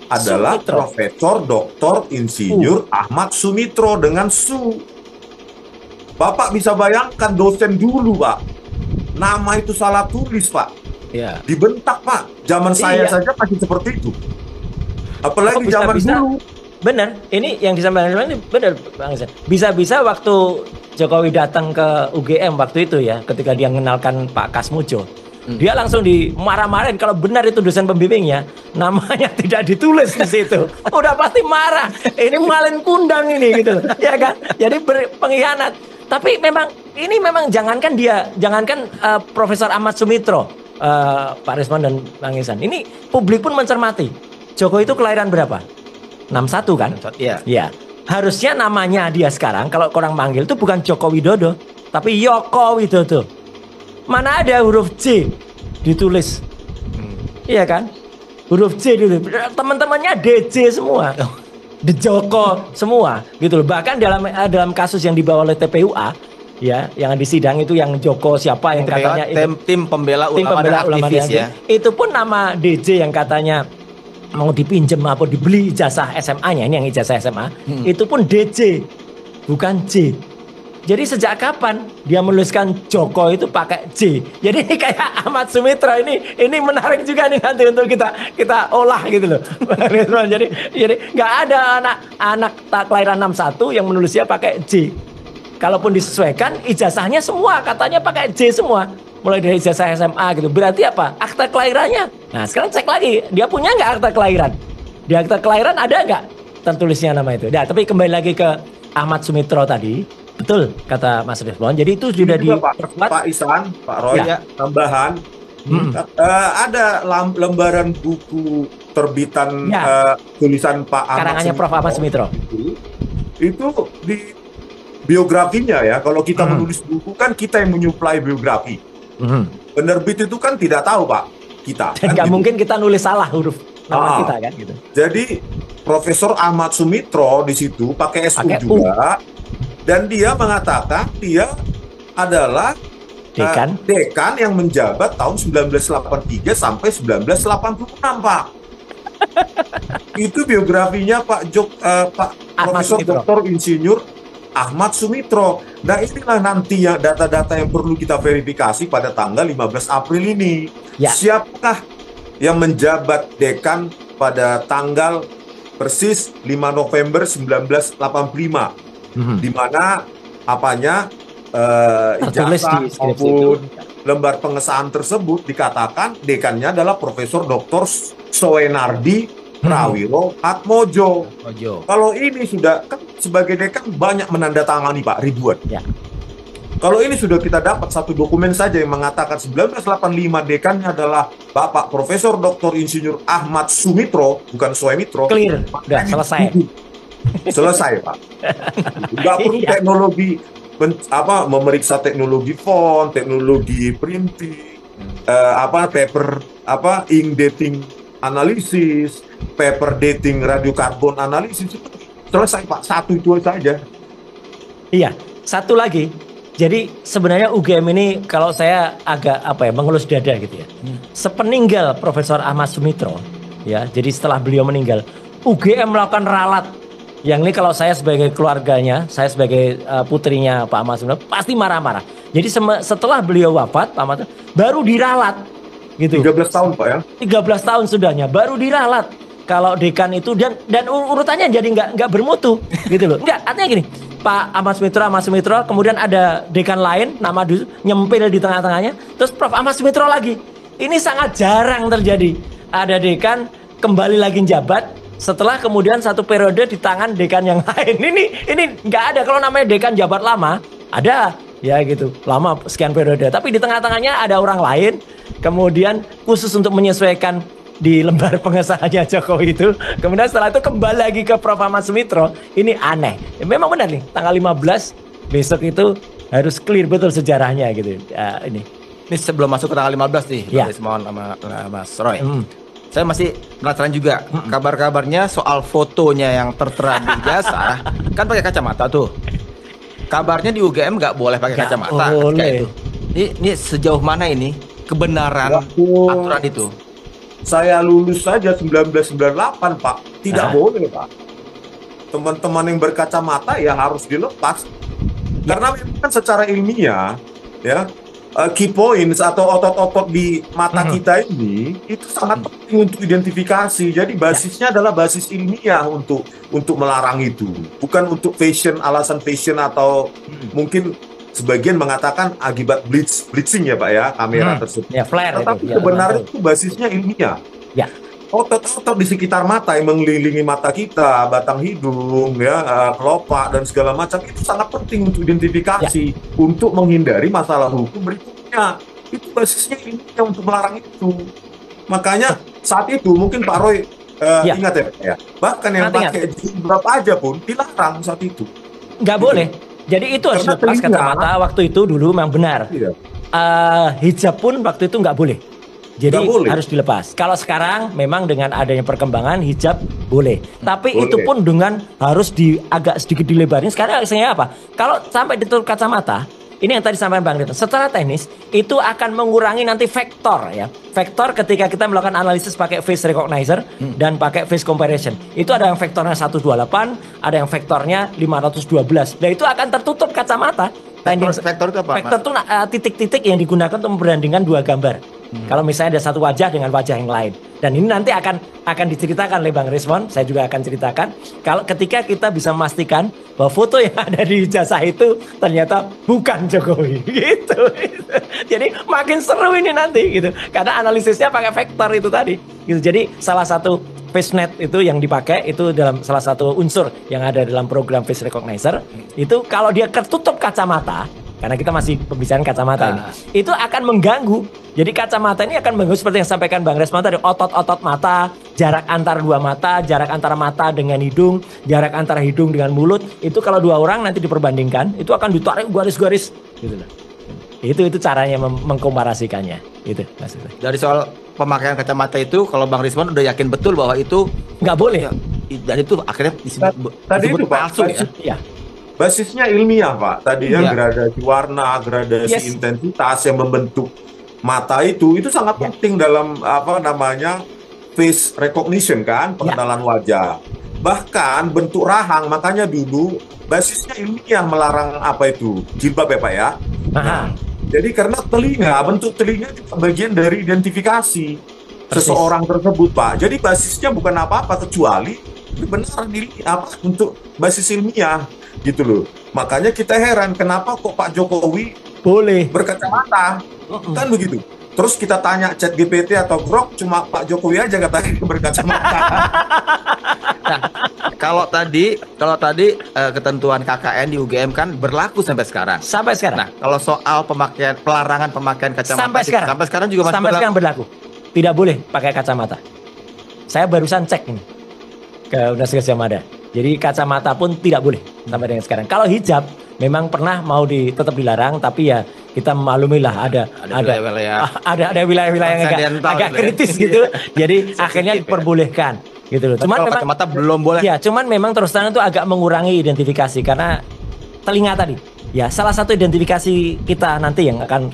adalah Sumitro. Profesor Dr. Insinyur Ahmad Sumitro dengan Su. Bapak bisa bayangkan dosen dulu Pak, nama itu salah tulis Pak. Dibentak Pak. Zaman saya saja masih seperti itu. Apalagi zaman dulu. Benar. Ini yang disampaikan ini benar Bang Isan. Bisa-bisa waktu Jokowi datang ke UGM waktu itu ya, ketika dia mengenalkan Pak Kasmujo, dia langsung dimarah-marahin kalau benar itu dosen pembimbingnya, namanya tidak ditulis di situ. Udah pasti marah. Ini malin kundang ini gitu. Ya kan? Jadi pengkhianat. Tapi memang jangankan Profesor Ahmad Sumitro, Pak Rismon dan Bang Ihsan. Ini publik pun mencermati. Jokowi itu kelahiran berapa? 61 kan? Iya. Harusnya namanya dia sekarang kalau orang manggil itu bukan Joko Widodo, tapi Yoko Widodo. Mana ada huruf J ditulis? Iya kan? Huruf J dulu. Teman-temannya DJ semua. Joko semua gitu loh. Bahkan dalam kasus yang dibawa oleh TPUA ya, yang di sidang itu yang Joko siapa yang katanya tim pembela ulama dan aktivis ya. Itu pun nama DJ yang katanya mau dipinjem apa dibeli ijazah SMA-nya, ini yang ijazah SMA, itu pun DJ bukan J. Jadi sejak kapan dia menuliskan Joko itu pakai J? Jadi ini kayak Ahmad Sumitro ini menarik juga nih nanti untuk kita olah gitu loh. jadi nggak ada anak kelahiran 61 yang menulisnya pakai J. Kalaupun disesuaikan ijazahnya semua katanya pakai J semua. Mulai dari ijazah SMA gitu. Berarti apa? Akta kelahirannya. Nah sekarang cek lagi. Dia punya nggak akta kelahiran? Di akta kelahiran ada nggak tertulisnya nama itu? Nah tapi kembali lagi ke Ahmad Sumitro tadi. Betul kata Mas Rismon. Jadi itu sudah di Pak Ihsan, Pak Roy tambahan. Ada lembaran buku terbitan tulisan Pak Ahmad karangannya Prof. Ahmad Sumitro. Itu biografinya ya. Kalau kita menulis buku kan kita yang menyuplai biografi. Penerbit itu kan tidak tahu Pak kita. Dan nggak mungkin kita nulis salah huruf nama kita kan gitu. Jadi Profesor Ahmad Sumitro di situ pakai SU juga, dan dia mengatakan dia adalah dekan yang menjabat tahun 1983 sampai 1986 Pak. Itu biografinya Pak Profesor Dr. Insinyur Ahmad Sumitro. Nah inilah nanti ya data-data yang perlu kita verifikasi pada tanggal 15 April ini. Ya. Siapakah yang menjabat dekan pada tanggal persis 5 November 1985, di mana ijazah maupun lembar pengesahan tersebut dikatakan dekannya adalah Profesor Dr. Soenardi Prawiro Atmojo. Kalau ini sudah kan sebagai dekan banyak menandatangani Pak, ribuan. Ya. Kalau ini sudah kita dapat satu dokumen saja yang mengatakan 1985 dekannya adalah Bapak Profesor Dr. Insinyur Ahmad Sumitro, bukan Soemitro. Clear, udah selesai. Selesai Pak. Nggak perlu teknologi memeriksa teknologi font, teknologi printing, paper ink dating analisis, paper dating radiokarbon analisis, itu selesai Pak, satu itu saja. Iya, satu lagi. Jadi sebenarnya UGM ini kalau saya agak mengelus dada gitu ya. Sepeninggal Profesor Ahmad Sumitro, ya, jadi setelah beliau meninggal, UGM melakukan ralat. Yang ini kalau saya sebagai keluarganya, saya sebagai putrinya Pak Ahmad Sumitro pasti marah-marah. Jadi setelah beliau wafat, Pak Ahmad baru diralat gitu. 13 tahun Pak ya? 13 tahun sudahnya baru diralat. Kalau dekan itu dan urutannya jadi nggak bermutu gitu loh. Enggak, artinya gini, Pak Ahmad Sumitro, kemudian ada dekan lain nama nyempil di tengah-tengahnya, terus Prof Ahmad Sumitro lagi. Ini sangat jarang terjadi. Ada dekan kembali lagi jabat setelah kemudian satu periode di tangan dekan yang lain. Ini nggak ada. Kalau namanya dekan jabat lama, ada ya gitu, lama sekian periode. Tapi di tengah-tengahnya ada orang lain, kemudian khusus untuk menyesuaikan di lembar pengesahannya Jokowi itu. Kemudian setelah itu kembali lagi ke Prof Ahmad Sumitro. Ini aneh. Memang benar nih, tanggal 15 besok itu harus clear betul sejarahnya gitu. Ini sebelum masuk ke tanggal 15 nih, mohon sama Mas Roy. Saya masih penasaran juga kabar-kabarnya soal fotonya yang tertera di ijazah. Kan pakai kacamata tuh. Kabarnya di UGM nggak boleh pakai kacamata ketika itu. Ini sejauh mana ini kebenaran aturan itu? Saya lulus saja 1998 Pak, tidak boleh Pak. Teman-teman yang berkacamata ya harus dilepas. Karena memang kan secara ilmiah ya, key points atau otot-otot di mata kita ini itu sangat penting untuk identifikasi. Jadi basisnya adalah basis ilmiah untuk melarang itu, bukan untuk alasan fashion atau mungkin sebagian mengatakan akibat blitzing ya Pak ya, kamera tersebut. Ya, flare. Tetapi sebenarnya itu basisnya ilmiah. Ya. Otot-otot di sekitar mata yang mengelilingi mata kita, batang hidung, ya, kelopak dan segala macam itu sangat penting untuk identifikasi, untuk menghindari masalah hukum berikutnya. Itu basisnya ilmiah untuk melarang itu. Makanya saat itu mungkin Pak Roy ingat ya, bahkan yang pakai jilbab aja pun dilarang saat itu. Nggak boleh. Jadi itu harus lepas kacamata waktu itu dulu memang benar. Hijab pun waktu itu nggak boleh. Jadi harus dilepas. Kalau sekarang memang dengan adanya perkembangan hijab boleh. Tapi itu pun dengan harus agak sedikit dilebarin. Sekarang alasannya apa? Kalau sampai ditutup kacamata, ini yang tadi sampaikan Bang Rito. Secara teknis itu akan mengurangi nanti vektor ya. Vektor ketika kita melakukan analisis pakai face recognizer dan pakai face comparison. Itu ada yang vektornya 128, ada yang vektornya 512. Nah itu akan tertutup kacamata. Vektor itu apa? Vektor itu titik-titik yang digunakan untuk membandingkan dua gambar. Kalau misalnya ada satu wajah dengan wajah yang lain. Dan ini nanti akan diceritakan oleh Bang Rismon. Saya juga akan ceritakan. Kalau ketika kita bisa memastikan bahwa foto yang ada di ijazah itu ternyata bukan Jokowi. Gitu. Jadi makin seru ini nanti gitu. Karena analisisnya pakai vektor itu tadi. Gitu. Jadi salah satu FaceNet itu yang dipakai itu dalam salah satu unsur yang ada dalam program Face Recognizer. Itu kalau dia tertutup kacamata, karena kita masih pembicaraan kacamata ini, itu akan mengganggu. Jadi kacamata ini akan mengganggu seperti yang sampaikan Bang Resman tadi, otot-otot mata, jarak antar dua mata, jarak antara mata dengan hidung, jarak antara hidung dengan mulut, itu kalau dua orang nanti diperbandingkan, itu akan ditarik garis-garis gitu loh. Itu caranya mengkomparasikannya. Itu maksudnya. Dari soal pemakaian kacamata itu, kalau Bang Rismon udah yakin betul bahwa itu nggak boleh. Dan itu akhirnya disebut itu palsu ya. Basisnya ilmiah, Pak. Tadi gradasi warna, gradasi intensitas yang membentuk mata itu sangat penting dalam face recognition kan, pengenalan wajah. Bahkan bentuk rahang, makanya dulu basisnya ilmiah melarang jilbab ya Pak ya. Nah, jadi karena bentuk telinga juga bagian dari identifikasi seseorang tersebut Pak. Jadi basisnya bukan apa-apa kecuali benar untuk basis ilmiah gitu loh. Makanya kita heran kenapa kok Pak Jokowi boleh berkacamata. Kan begitu. Terus kita tanya ChatGPT atau Grok, cuma Pak Jokowi aja katanya berkacamata. Nah, kalau tadi ketentuan KKN di UGM kan berlaku sampai sekarang. Sampai sekarang. Nah, kalau soal pelarangan pemakaian kacamata sampai sekarang juga masih berlaku. Tidak boleh pakai kacamata. Saya barusan cek ini ke Universitas Gadjah Mada. Jadi kacamata pun tidak boleh sampai dengan sekarang. Kalau hijab memang pernah mau tetap dilarang, tapi ya kita memaklumi lah ada wilayah-wilayah yang agak kritis gitu. Jadi akhirnya diperbolehkan gitu loh. Cuman memang kacamata belum boleh. Ya, cuman memang terus terang itu agak mengurangi identifikasi karena telinga tadi. Ya, salah satu identifikasi kita nanti yang akan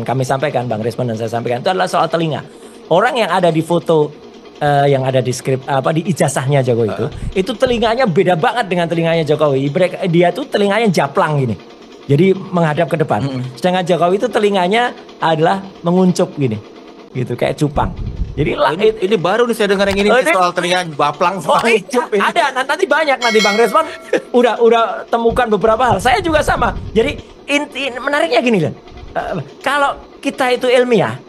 kami sampaikan, Bang Rismon dan saya sampaikan itu adalah soal telinga. Orang yang ada di foto yang ada di skrip di ijazahnya Jokowi itu telinganya beda banget dengan telinganya Jokowi. Dia tuh telinganya japlang gini. Jadi menghadap ke depan. Sedangkan Jokowi itu telinganya adalah menguncup gini. Gitu kayak cupang. Jadi ini baru nih saya dengar yang ini soal telinga baplang sama uncup ini. Ada nanti banyak Bang Rismon udah temukan beberapa hal. Saya juga sama. Jadi menariknya gini loh. Kalau kita itu ilmiah,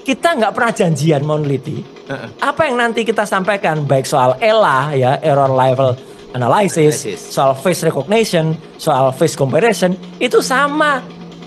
kita nggak pernah janjian mau neliti. Apa yang nanti kita sampaikan baik soal ELA ya, error level analysis, soal face recognition, soal face comparison itu sama.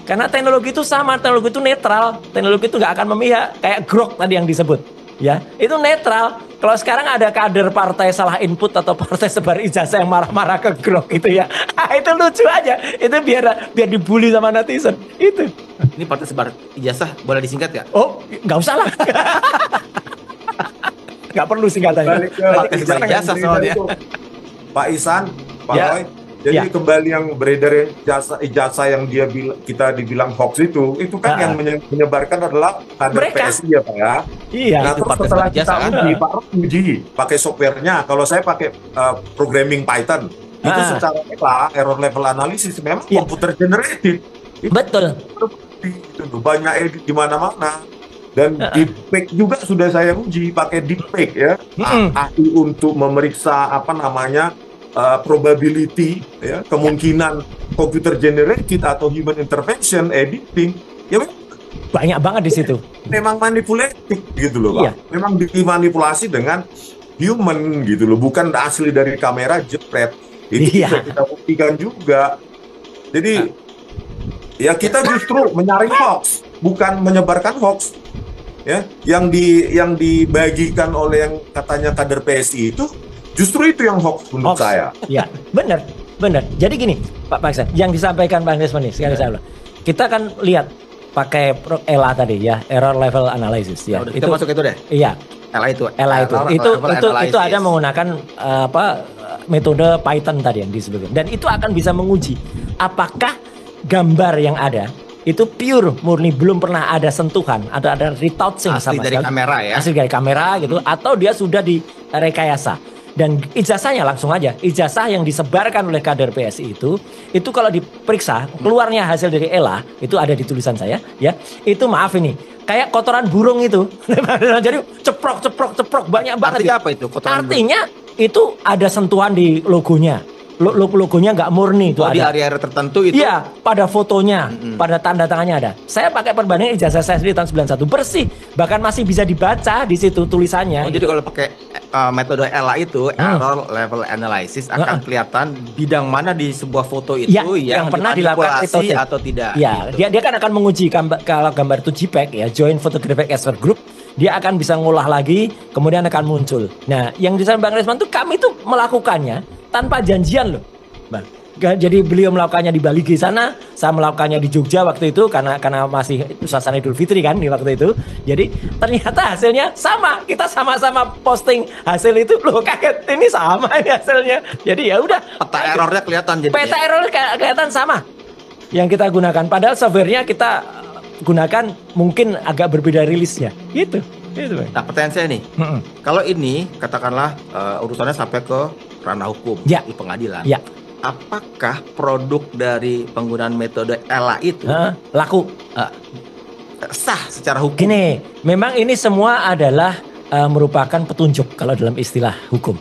Karena teknologi itu sama, teknologi itu netral, teknologi itu nggak akan memihak kayak Grok tadi yang disebut. Ya, itu netral. Kalau sekarang ada kader partai salah input atau partai sebar ijazah yang marah-marah ke Grok gitu ya, itu lucu aja. Itu biar dibully sama netizen. Itu. Ini partai sebar ijazah boleh disingkat nggak? Oh, nggak usah lah. Nggak perlu singkatannya. Partai sebar ijazah soalnya. Pak Ihsan, Pak Roy. Jadi kembali yang beredar ijazah yang kita dibilang hoax itu kan yang menyebarkan adalah kader PSI ya Pak ya. Iya. Nah terus setelah kita Pak Roy uji pakai softwarenya. Kalau saya pakai programming Python itu secara error level analysis memang computer generated. Betul. Itu banyak edit di mana-mana. Dan deepfake juga sudah saya uji pakai deepfake ya. Ahli untuk memeriksa probability ya, kemungkinan computer generated atau human intervention editing ya banyak banget di situ. Memang manipulatif gitu loh Pak. Memang dimanipulasi dengan human gitu loh, bukan asli dari kamera jepret. Itu bisa kita buktikan juga. Jadi ya kita justru menyaring hoax, bukan menyebarkan hoax. Ya, yang dibagikan oleh yang katanya kader PSI itu justru itu yang hoax menurut saya. Ya, benar. Jadi gini, Pak Iksan, yang disampaikan Bang Rismon nih, sekali saya ulang. Kita kan lihat pakai ELA tadi ya, error level analysis ya. Kita masuk itu deh. Iya. ELA itu ada menggunakan metode Python tadi yang disebutkan. Dan itu akan bisa menguji apakah gambar yang ada itu pure murni, belum pernah ada sentuhan atau ada retouching asli dari kamera ya, asli dari kamera gitu, atau dia sudah direkayasa. Dan ijazahnya langsung aja, ijazah yang disebarkan oleh kader PSI itu kalau diperiksa keluarnya hasil dari ELA itu ada di tulisan saya ya, itu maaf ini kayak kotoran burung itu. Jadi ceprok banyak banget. Artinya apa itu kotoran artinya burung? Itu ada sentuhan di logonya. Logonya nggak murni itu ada. Di area tertentu itu? Iya, pada fotonya, pada tanda tangannya ada. Saya pakai perbandingan ijazah saya sendiri tahun 91 bersih, bahkan masih bisa dibaca di situ tulisannya. Jadi kalau pakai metode ELA itu error level analysis akan kelihatan bidang mana di sebuah foto itu yang pernah dilakukan atau tidak. Ya, gitu. dia kan akan menguji kalau gambar itu JPEG ya, Joint Photographic Expert Group. dia akan bisa ngolah lagi, kemudian akan muncul. Nah, yang disampaikan Bang Resman tuh kami tuh melakukannya tanpa janjian loh, Bang. Jadi beliau melakukannya di Bali di sana, saya melakukannya di Jogja waktu itu karena masih suasana Idul Fitri kan di waktu itu. Jadi ternyata hasilnya sama, kita sama-sama posting hasil itu, loh kaget ini sama ini hasilnya. Jadi ya udah. Peta errornya kelihatan jadi. Peta errornya kelihatan sama. Yang kita gunakan, padahal softwarenya kita gunakan mungkin agak berbeda rilisnya, gitu. Nah pertanyaan saya nih, kalau ini katakanlah urusannya sampai ke ranah hukum di pengadilan. Ya. Apakah produk dari penggunaan metode ELA itu laku sah secara hukum? Gini, memang ini semua adalah merupakan petunjuk kalau dalam istilah hukum.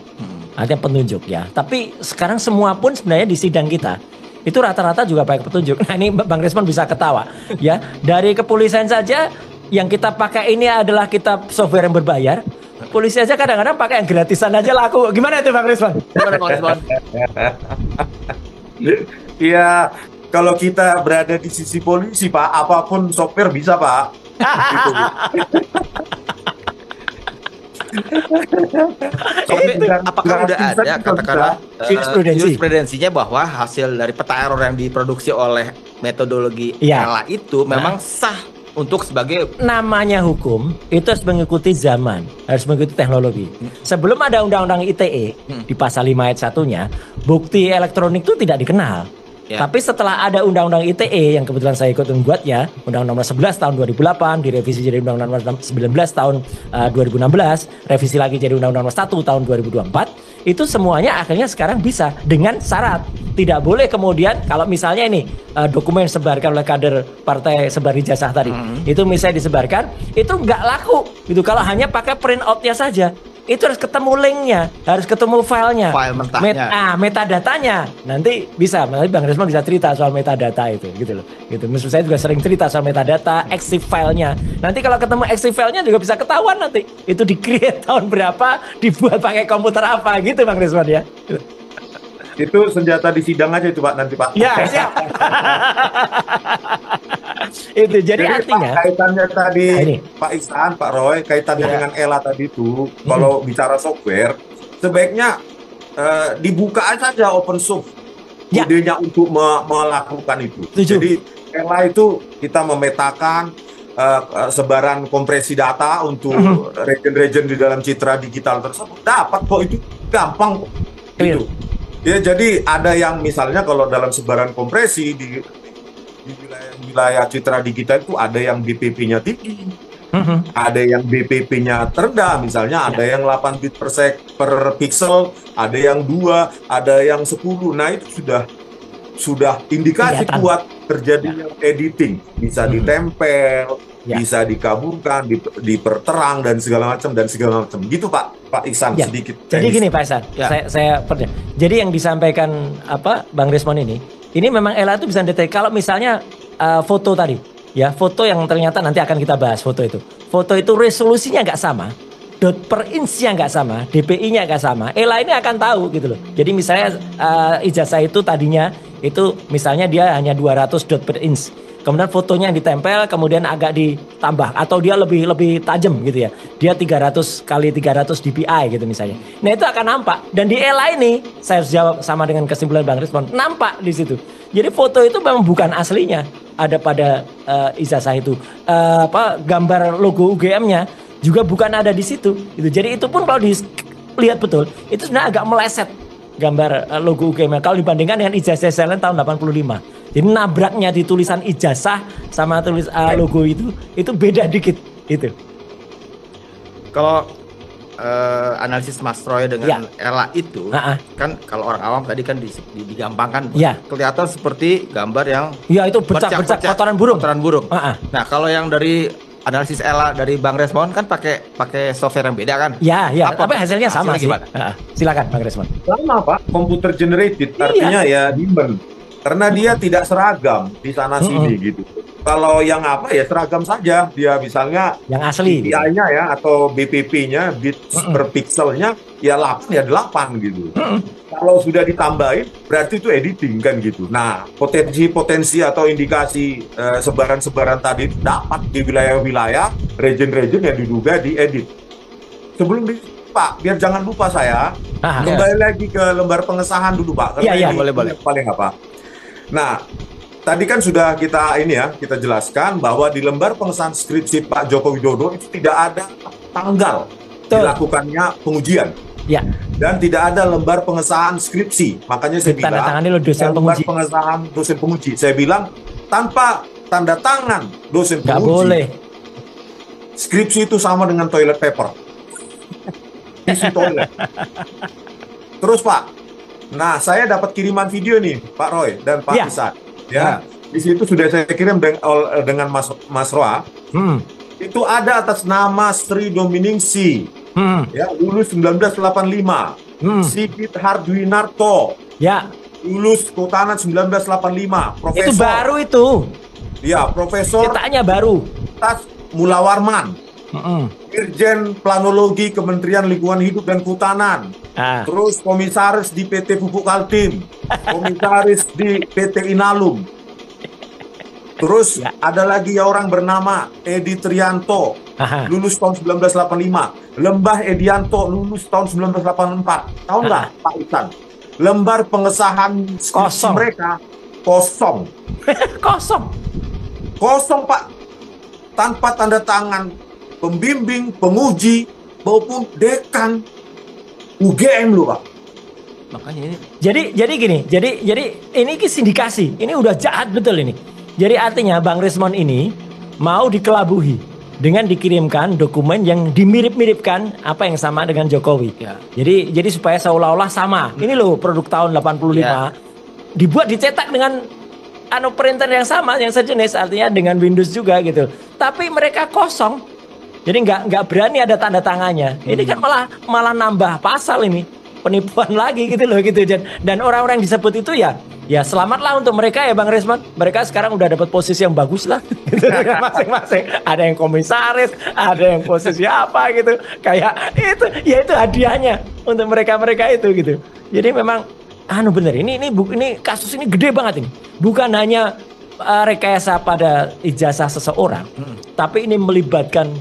Artinya petunjuk ya. Tapi sekarang semua pun sebenarnya di sidang kita itu rata-rata juga pakai petunjuk. Nah ini Bang Resman bisa ketawa ya. Dari kepolisian saja yang kita pakai ini adalah kita software yang berbayar. Polisi aja kadang-kadang pakai yang gratisan aja laku. Gimana itu Bang Resman? Gimana Bang Resman? Ya, kalau kita berada di sisi polisi, Pak, apapun software bisa, Pak. Gitu. Apakah udah ada katakanlah jurisprudensinya bahwa hasil dari peta error yang diproduksi oleh metodologi ELA itu memang sah untuk sebagai, namanya hukum itu harus mengikuti zaman, harus mengikuti teknologi. Sebelum ada undang-undang ITE di pasal 5 ayat 1-nya, bukti elektronik itu tidak dikenal. Tapi setelah ada undang-undang ITE yang kebetulan saya ikut membuatnya, Undang-Undang Nomor 11 tahun 2008 direvisi jadi Undang-Undang Nomor 19 tahun 2016, revisi lagi jadi Undang-Undang Nomor 1 tahun 2024. Itu semuanya akhirnya sekarang bisa dengan syarat tidak boleh kemudian kalau misalnya ini dokumen disebarkan oleh kader partai sebar ijazah tadi itu misalnya disebarkan itu nggak laku gitu kalau hanya pakai print outnya saja. Itu harus ketemu linknya, harus ketemu filenya, file mentahnya, metadatanya. Nanti bisa, nanti Bang Resman bisa cerita soal metadata itu, gitu loh. Gitu. Maksud saya juga sering cerita soal metadata, exif filenya. Nanti kalau ketemu exif filenya juga bisa ketahuan nanti. Itu di-create tahun berapa, dibuat pakai komputer apa, gitu Bang Resman ya. Itu senjata di sidang aja itu Pak nanti Pak. Ya siap. Itu jadi artinya Pak, kaitannya tadi Pak Ihsan, Pak Roy, kaitannya dengan ELA tadi itu, kalau bicara software, sebaiknya dibuka saja open source idenya untuk melakukan itu. Jadi ELA itu kita memetakan sebaran kompresi data untuk region-region di dalam citra digital tersebut. Dapat kok itu gampang gitu. Ya jadi ada yang misalnya kalau dalam sebaran kompresi di wilayah citra digital itu ada yang BPP-nya tinggi, ada yang BPP-nya rendah, misalnya ada yang 8 bit per pixel, ada yang 2, ada yang 10. Nah itu sudah indikasi kuat terjadinya editing, bisa ditempel, bisa dikaburkan, diperterang dan segala macam gitu Pak Ihsan sedikit. Jadi gini Pak Ihsan, saya jadi yang disampaikan Bang Resman ini memang ELA itu bisa detek kalau misalnya foto tadi ya, foto yang ternyata nanti akan kita bahas foto itu resolusinya nggak sama, dot per inch-nya nggak sama, DPI-nya nggak sama, ELA ini akan tahu gitu loh. Jadi misalnya ijazah itu tadinya itu misalnya dia hanya 200 dot per inch. Kemudian fotonya yang ditempel, kemudian agak ditambah atau dia lebih tajam gitu ya. Dia 300 kali 300 dpi gitu misalnya. Nah itu akan nampak. Dan di ELA ini saya harus jawab sama dengan kesimpulan Bang Resman, nampak di situ. Jadi foto itu memang bukan aslinya ada pada ijazah itu. Gambar logo UGM-nya juga bukan ada di situ. Gitu. Jadi itu pun kalau dilihat betul, itu sebenarnya agak meleset gambar logo UGM kalau dibandingkan dengan ijazah saya tahun 85. Jadi nabraknya di tulisan ijazah sama tulis logo itu beda dikit itu. Kalau analisis Mas Roy dengan ELA itu kan kalau orang awam tadi kan digampangkan kelihatan seperti gambar yang itu bercak kotoran burung. Nah, kalau yang dari analisis ELA dari Bang Resman kan pakai software yang beda kan? Tapi hasilnya sama sih. Silakan Bang Resman. Sama Pak, computer generated artinya ya human. Karena dia tidak seragam di sana sini gitu. Kalau yang seragam saja. Dia misalnya yang asli DPI-nya ya atau BPP-nya bit per pixelnya ya 8 ya 8 gitu. Kalau sudah ditambahin berarti itu editing kan gitu. Nah, potensi atau indikasi sebaran-sebaran tadi dapat di wilayah-wilayah, region-region yang diduga diedit. Sebelum Pak, biar jangan lupa saya kembali lagi ke lembar pengesahan dulu Pak. Iya, boleh. Paling apa? Nah, tadi kan sudah kita jelaskan bahwa di lembar pengesahan skripsi Pak Joko Widodo itu tidak ada tanggal dilakukannya pengujian. Ya. Dan tidak ada lembar pengesahan skripsi. Makanya saya bilang lembar pengesahan dosen penguji. Saya bilang tanpa tanda tangan dosen penguji. Nggak boleh. Skripsi itu sama dengan toilet paper. Isi toilet. Terus Pak, nah saya dapat kiriman video nih Pak Roy dan Pak Isan. Ya, di situ sudah saya kirim dengan Mas Roa. Itu ada atas nama Sri Dominingsi. Ya, lulus 1985. Sigit Hardwinarto. Ya. Lulus Kehutanan 1985. Profesor. Itu baru itu. Ya, Profesor. Cetaknya baru. Tas Mula Warman. Dirjen Planologi Kementerian Lingkungan Hidup dan Kehutanan. Terus komisaris di PT Pupuk Kaltim. Komisaris di PT Inalum. Terus ada lagi orang bernama Edi Trianto, lulus tahun 1985. Lembah Edianto lulus tahun 1984. Tahu nggak Pak Isan? Lembar pengesahan skripsi mereka kosong. Kosong Pak. Tanpa tanda tangan pembimbing, penguji, maupun dekan UGM loh Pak. Makanya ini. Jadi gini, jadi ini sindikasi. Ini udah jahat betul ini. Jadi artinya Bang Rismon ini mau dikelabuhi dengan dikirimkan dokumen yang dimirip-miripkan apa yang sama dengan Jokowi. Ya. Jadi supaya seolah-olah sama. Ini loh produk tahun 85 dibuat dicetak dengan printer yang sama, yang sejenis, artinya dengan Windows juga gitu. Tapi mereka kosong. Jadi nggak berani ada tanda tangannya. Ini kan malah nambah pasal ini. Penipuan lagi gitu loh gitu. Dan orang-orang yang disebut itu ya selamatlah untuk mereka ya Bang Rismon. Mereka sekarang udah dapat posisi yang bagus lah gitu, masing-masing. Ada yang komisaris, ada yang posisi apa gitu. Kayak itu hadiahnya untuk mereka itu gitu. Jadi memang bener ini kasus ini gede banget ini. Bukan hanya rekayasa pada ijazah seseorang, tapi ini melibatkan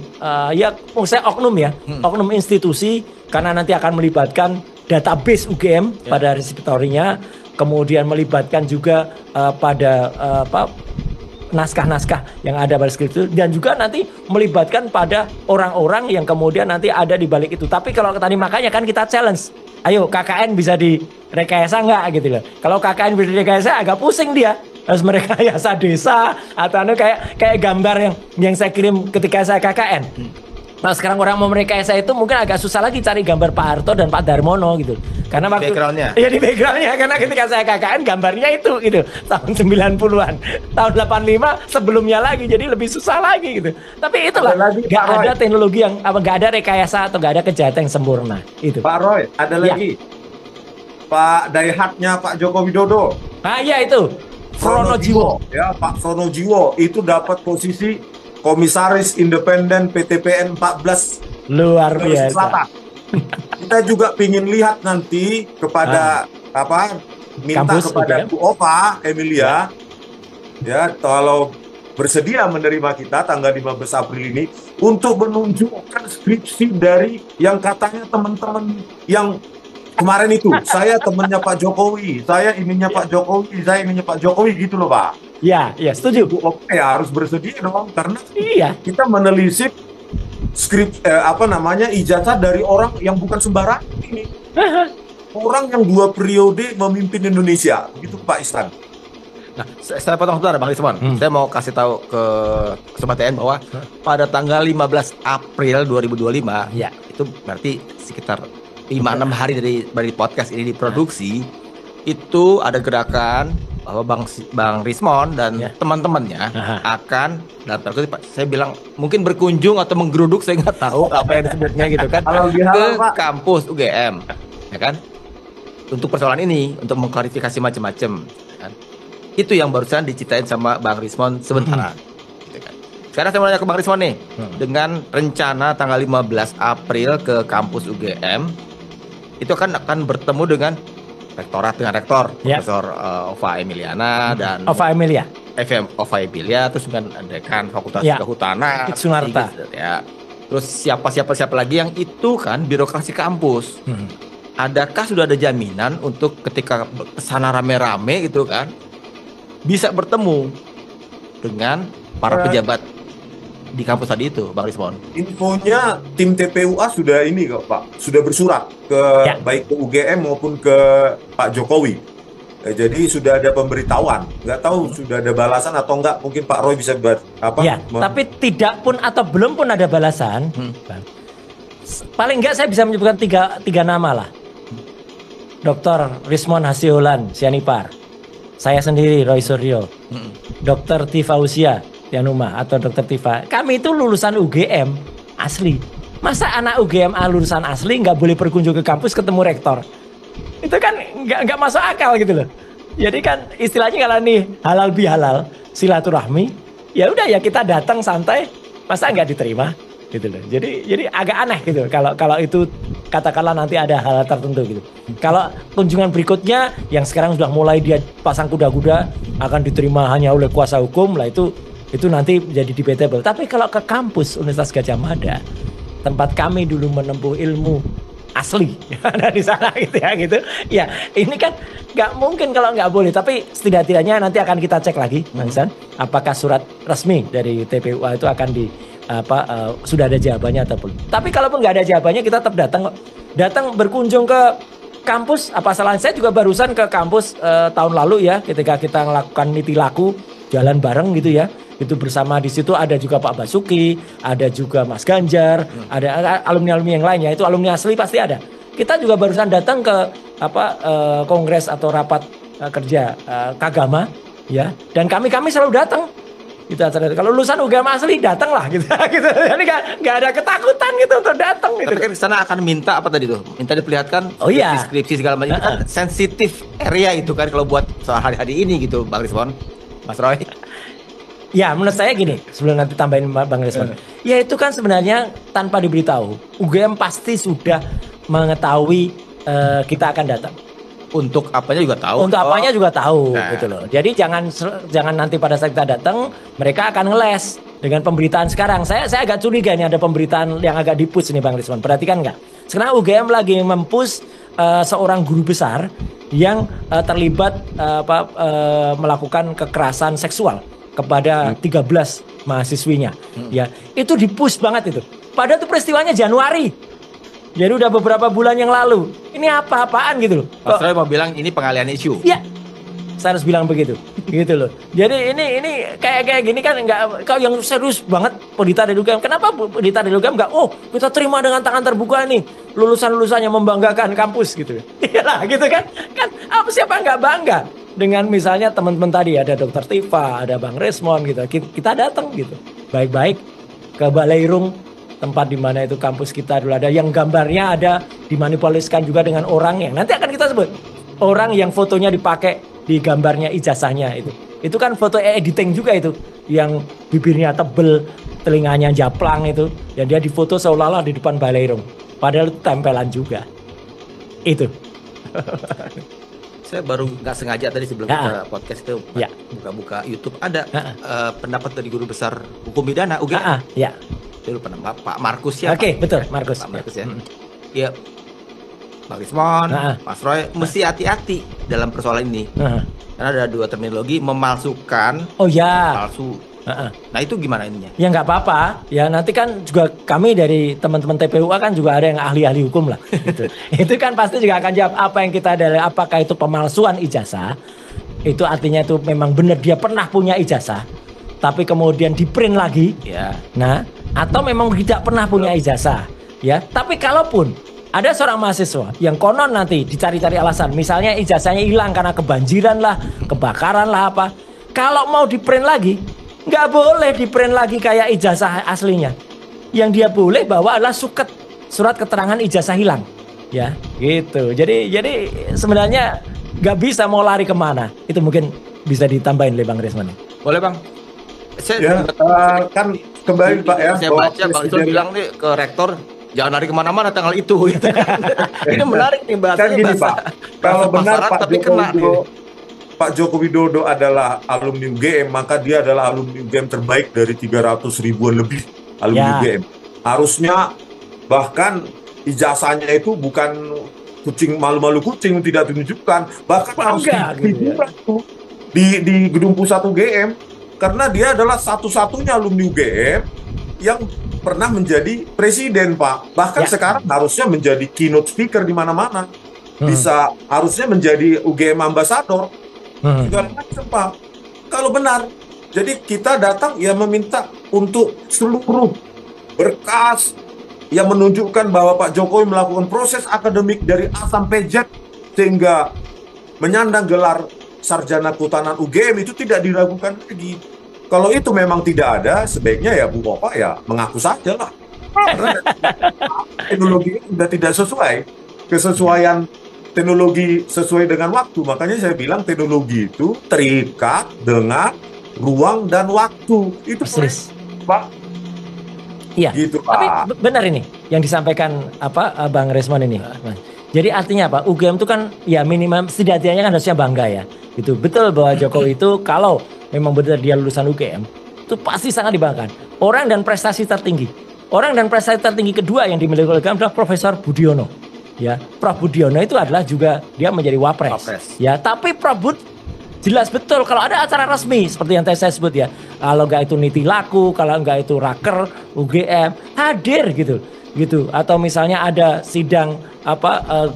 maksudnya oknum institusi, karena nanti akan melibatkan database UGM pada repositorinya. Kemudian melibatkan juga pada naskah-naskah yang ada pada skrip itu, dan juga nanti melibatkan pada orang-orang yang kemudian nanti ada di balik itu. Tapi kalau tadi makanya kan kita challenge, ayo KKN bisa direkayasa nggak gitu loh. Kalau KKN bisa direkayasa agak pusing dia, harus merekayasa desa atau kayak gambar yang saya kirim ketika saya KKN. Nah sekarang orang mau merekayasa itu mungkin agak susah lagi cari gambar Pak Harto dan Pak Darmono gitu. Karena waktu backgroundnya. Iya di backgroundnya, karena ketika saya KKN gambarnya itu gitu tahun 90-an, tahun 85 sebelumnya lagi, jadi lebih susah lagi gitu. Tapi itulah nggak ada teknologi yang nggak ada rekayasa atau nggak ada kejahatan yang sempurna itu. Pak Roy, ada lagi Pak Daihatnya Pak Joko Widodo. Iya itu Fronojiwo. Ya Pak Fronojiwo itu dapat posisi Komisaris Independen PTPN 14 luar biasa. Kita juga ingin lihat nanti kepada minta kampus, kepada Bu Ova Emilia ya kalau bersedia menerima kita tanggal 15 April ini untuk menunjukkan skripsi dari yang katanya teman-teman yang kemarin itu. Saya temannya Pak Jokowi, saya ininya Pak Jokowi, saya ininya Pak Jokowi gitu loh Pak. Ya, setuju. Ya harus bersedia dong, karena kita menelisik ijazah dari orang yang bukan sembarang ini. Orang yang 2 periode memimpin Indonesia, gitu Pak Istan. Nah, saya potong sebentar Bang Rismon. Saya mau kasih tahu ke Sobat TN bahwa pada tanggal 15 April 2025, itu berarti sekitar 5-6 hari dari podcast ini diproduksi, itu ada gerakan bahwa Bang Rismon dan teman-temannya akan, dalam tanda kutip saya bilang mungkin berkunjung atau menggeruduk, saya nggak tahu apa yang disebutnya gitu kan, ke kampus UGM, ya kan, untuk persoalan ini, untuk mengklarifikasi macam-macam, kan? Itu yang barusan diceritain sama Bang Rismon sebentar. Gitu kan. Sekarang saya mau nanya ke Bang Rismon nih, dengan rencana tanggal 15 April ke kampus UGM, itu akan bertemu dengan rektorat dengan rektor Profesor Ova Emiliana dan Ova Emilia. Ova Emilia, terus dengan dekan Fakultas Kehutanan Sunarta. Ya. Terus siapa lagi yang itu kan birokrasi kampus. Adakah sudah ada jaminan untuk ketika kesana rame-rame gitu kan bisa bertemu dengan para pejabat di kampus tadi itu, Bang Rismon? Infonya tim TPUA sudah ini kok Pak, sudah bersurat ke baik ke UGM maupun ke Pak Jokowi. Jadi sudah ada pemberitahuan. Nggak tahu sudah ada balasan atau enggak. Mungkin Pak Roy bisa tapi tidak pun atau belum pun ada balasan. Paling enggak saya bisa menyebutkan tiga nama lah. Dr. Rismon Hasihullan Sianipar, saya sendiri Roy Suryo, Dr. Tifa Usia Yanuma atau Dr. Tifa. Kami itu lulusan UGM asli. Masa anak UGM lulusan asli nggak boleh berkunjung ke kampus ketemu rektor? Itu kan nggak masuk akal gitu loh. Jadi kan istilahnya kalau nih halal bihalal silaturahmi, ya udah ya kita datang santai, masa nggak diterima gitu loh. Jadi agak aneh gitu kalau itu katakanlah nanti ada hal tertentu gitu. Kalau kunjungan berikutnya yang sekarang sudah mulai dia pasang kuda-kuda akan diterima hanya oleh kuasa hukum lah, itu nanti jadi debatable. Tapi kalau ke kampus Universitas Gadjah Mada, tempat kami dulu menempuh ilmu asli ada di sana gitu ya ini kan nggak mungkin kalau nggak boleh. Tapi setidak-tidaknya nanti akan kita cek lagi Bang Ihsan, apakah surat resmi dari TPUA itu akan sudah ada jawabannya atau belum. Tapi kalaupun nggak ada jawabannya, kita tetap datang berkunjung ke kampus. Apa salahnya? Saya juga barusan ke kampus tahun lalu ya, ketika kita melakukan niti laku jalan bareng gitu ya. Itu bersama di situ ada juga Pak Basuki, ada juga Mas Ganjar, ada alumni-alumni yang lainnya. Itu alumni asli pasti ada. Kita juga barusan datang ke kongres atau rapat kerja Kagama ya. Dan kami selalu datang. Gitu, kalau lulusan UGM asli datanglah gitu. Jadi nggak ada ketakutan gitu untuk datang. Tapi kan sana akan minta apa tadi tuh? Minta diperlihatkan deskripsi segala macam. Itu kan sensitif area itu kan kalau buat soal hari-hari ini gitu, Bang Rismon, Mas Roy. Ya menurut saya gini, sebelum nanti tambahin Bang Rismon, ya itu kan sebenarnya tanpa diberitahu, UGM pasti sudah mengetahui kita akan datang. Untuk apanya juga tahu. Untuk apanya juga tahu gitu loh. Jadi jangan nanti pada saat kita datang mereka akan ngeles dengan pemberitaan sekarang. Saya agak curiga ini ada pemberitaan yang agak di-push ini Bang Rismon. Perhatikan nggak? Sekarang UGM lagi mempush seorang guru besar yang terlibat melakukan kekerasan seksual kepada 13 mahasiswinya. Ya, itu di-push banget itu. Padahal itu peristiwanya Januari. Jadi udah beberapa bulan yang lalu. Ini apa-apaan gitu loh. Mas Roy mau bilang ini pengalihan isu. Ya, saya harus bilang begitu. Gitu loh. Jadi ini kayak gini kan enggak, kalau yang serius banget Pendita dari UGM. Kenapa Pendita dari UGM enggak? Oh, kita terima dengan tangan terbuka nih. Lulusan-lulusannya membanggakan kampus gitu. Iyalah gitu kan. Kan siapa enggak bangga dengan misalnya teman-teman tadi ada Dr. Tifa, ada Bang Rismon gitu. Kita datang gitu. Baik-baik ke Baleirung, tempat di mana itu kampus kita dulu ada, yang gambarnya ada dimanipulasikan juga dengan orang yang nanti akan kita sebut orang yang fotonya dipakai di gambarnya ijazahnya itu kan foto editing juga itu, yang bibirnya tebel, telinganya japlang itu, dan dia difoto seolah-olah di depan Baleirung, padahal itu tempelan juga itu. Saya baru nggak sengaja tadi sebelum kita podcast itu buka-buka YouTube ada pendapat dari guru besar hukum pidana UGM. Saya lupa nama Pak Markus ya. Oke, betul, Markus. Pak Markus ya. Iya. Bang Rismon, Mas Roy mesti hati-hati dalam persoalan ini. Karena ada dua terminologi, memalsukan, palsu. Nah itu gimana ininya? Ya nggak apa-apa. Ya nanti kan juga kami dari teman-teman TPUA kan juga ada yang ahli-ahli hukum lah. Gitu. Itu kan pasti juga akan jawab apa yang kita ada. Apakah itu pemalsuan ijazah? Itu artinya itu memang benar dia pernah punya ijazah, tapi kemudian di print lagi. Ya. Nah, atau memang tidak pernah punya ijazah, ya. Tapi kalaupun ada seorang mahasiswa yang konon nanti dicari-cari alasan, misalnya ijazahnya hilang karena kebanjiran lah, kebakaran lah apa, kalau mau di print lagi, nggak boleh di print lagi kayak ijazah aslinya. Yang dia boleh bawa adalah surat keterangan ijazah hilang, ya, gitu. Jadi sebenarnya nggak bisa mau lari kemana. Itu mungkin bisa ditambahin oleh Bang Rismon. Boleh Bang. Kan kembali Pak ya. Saya baca Bang Rismon bilang nih ke rektor jangan lari kemana-mana tanggal itu. Gitu. Ini menarik nih bahasanya. Kan gini, Pak, kalau benar Pak Joko Widodo adalah alumni UGM, maka dia adalah alumni UGM terbaik dari 300 ribuan lebih alumni UGM. Harusnya bahkan ijazahnya itu bukan kucing malu-malu kucing tidak ditunjukkan, bahkan harus di gedung pusat UGM, karena dia adalah satu-satunya alumni UGM yang pernah menjadi presiden, Pak. Bahkan sekarang harusnya menjadi keynote speaker di mana-mana. Bisa harusnya menjadi UGM ambassador. Segala macam, Pak. Kalau benar. Jadi kita datang ya meminta untuk seluruh berkas yang menunjukkan bahwa Pak Jokowi melakukan proses akademik dari A sampai Z sehingga menyandang gelar sarjana kehutanan UGM itu tidak diragukan lagi. Kalau itu memang tidak ada, sebaiknya ya Bu Bapak ya mengaku saja lah. Karena teknologi sudah tidak sesuai. Kesesuaian teknologi sesuai dengan waktu. Makanya saya bilang teknologi itu terikat dengan ruang dan waktu. Itu persis, Pak. Iya. Gitu, Tapi Pak. benar ini yang disampaikan Bang Resmond ini. Jadi artinya apa? UGM itu kan ya minimal setidaknya kan harusnya bangga ya. Gitu. Betul bahwa Jokowi itu kalau memang benar dia lulusan UGM itu pasti sangat dibanggakan. Orang dan prestasi tertinggi. Orang dan prestasi tertinggi kedua yang dimiliki oleh UGM adalah Profesor Budiono. Ya, Prof Budiono itu adalah juga dia menjadi wapres. Ya, tapi Prof Bud jelas betul kalau ada acara resmi seperti yang tadi saya sebut ya. Kalau enggak itu niti laku, kalau enggak itu raker UGM hadir gitu. Atau misalnya ada sidang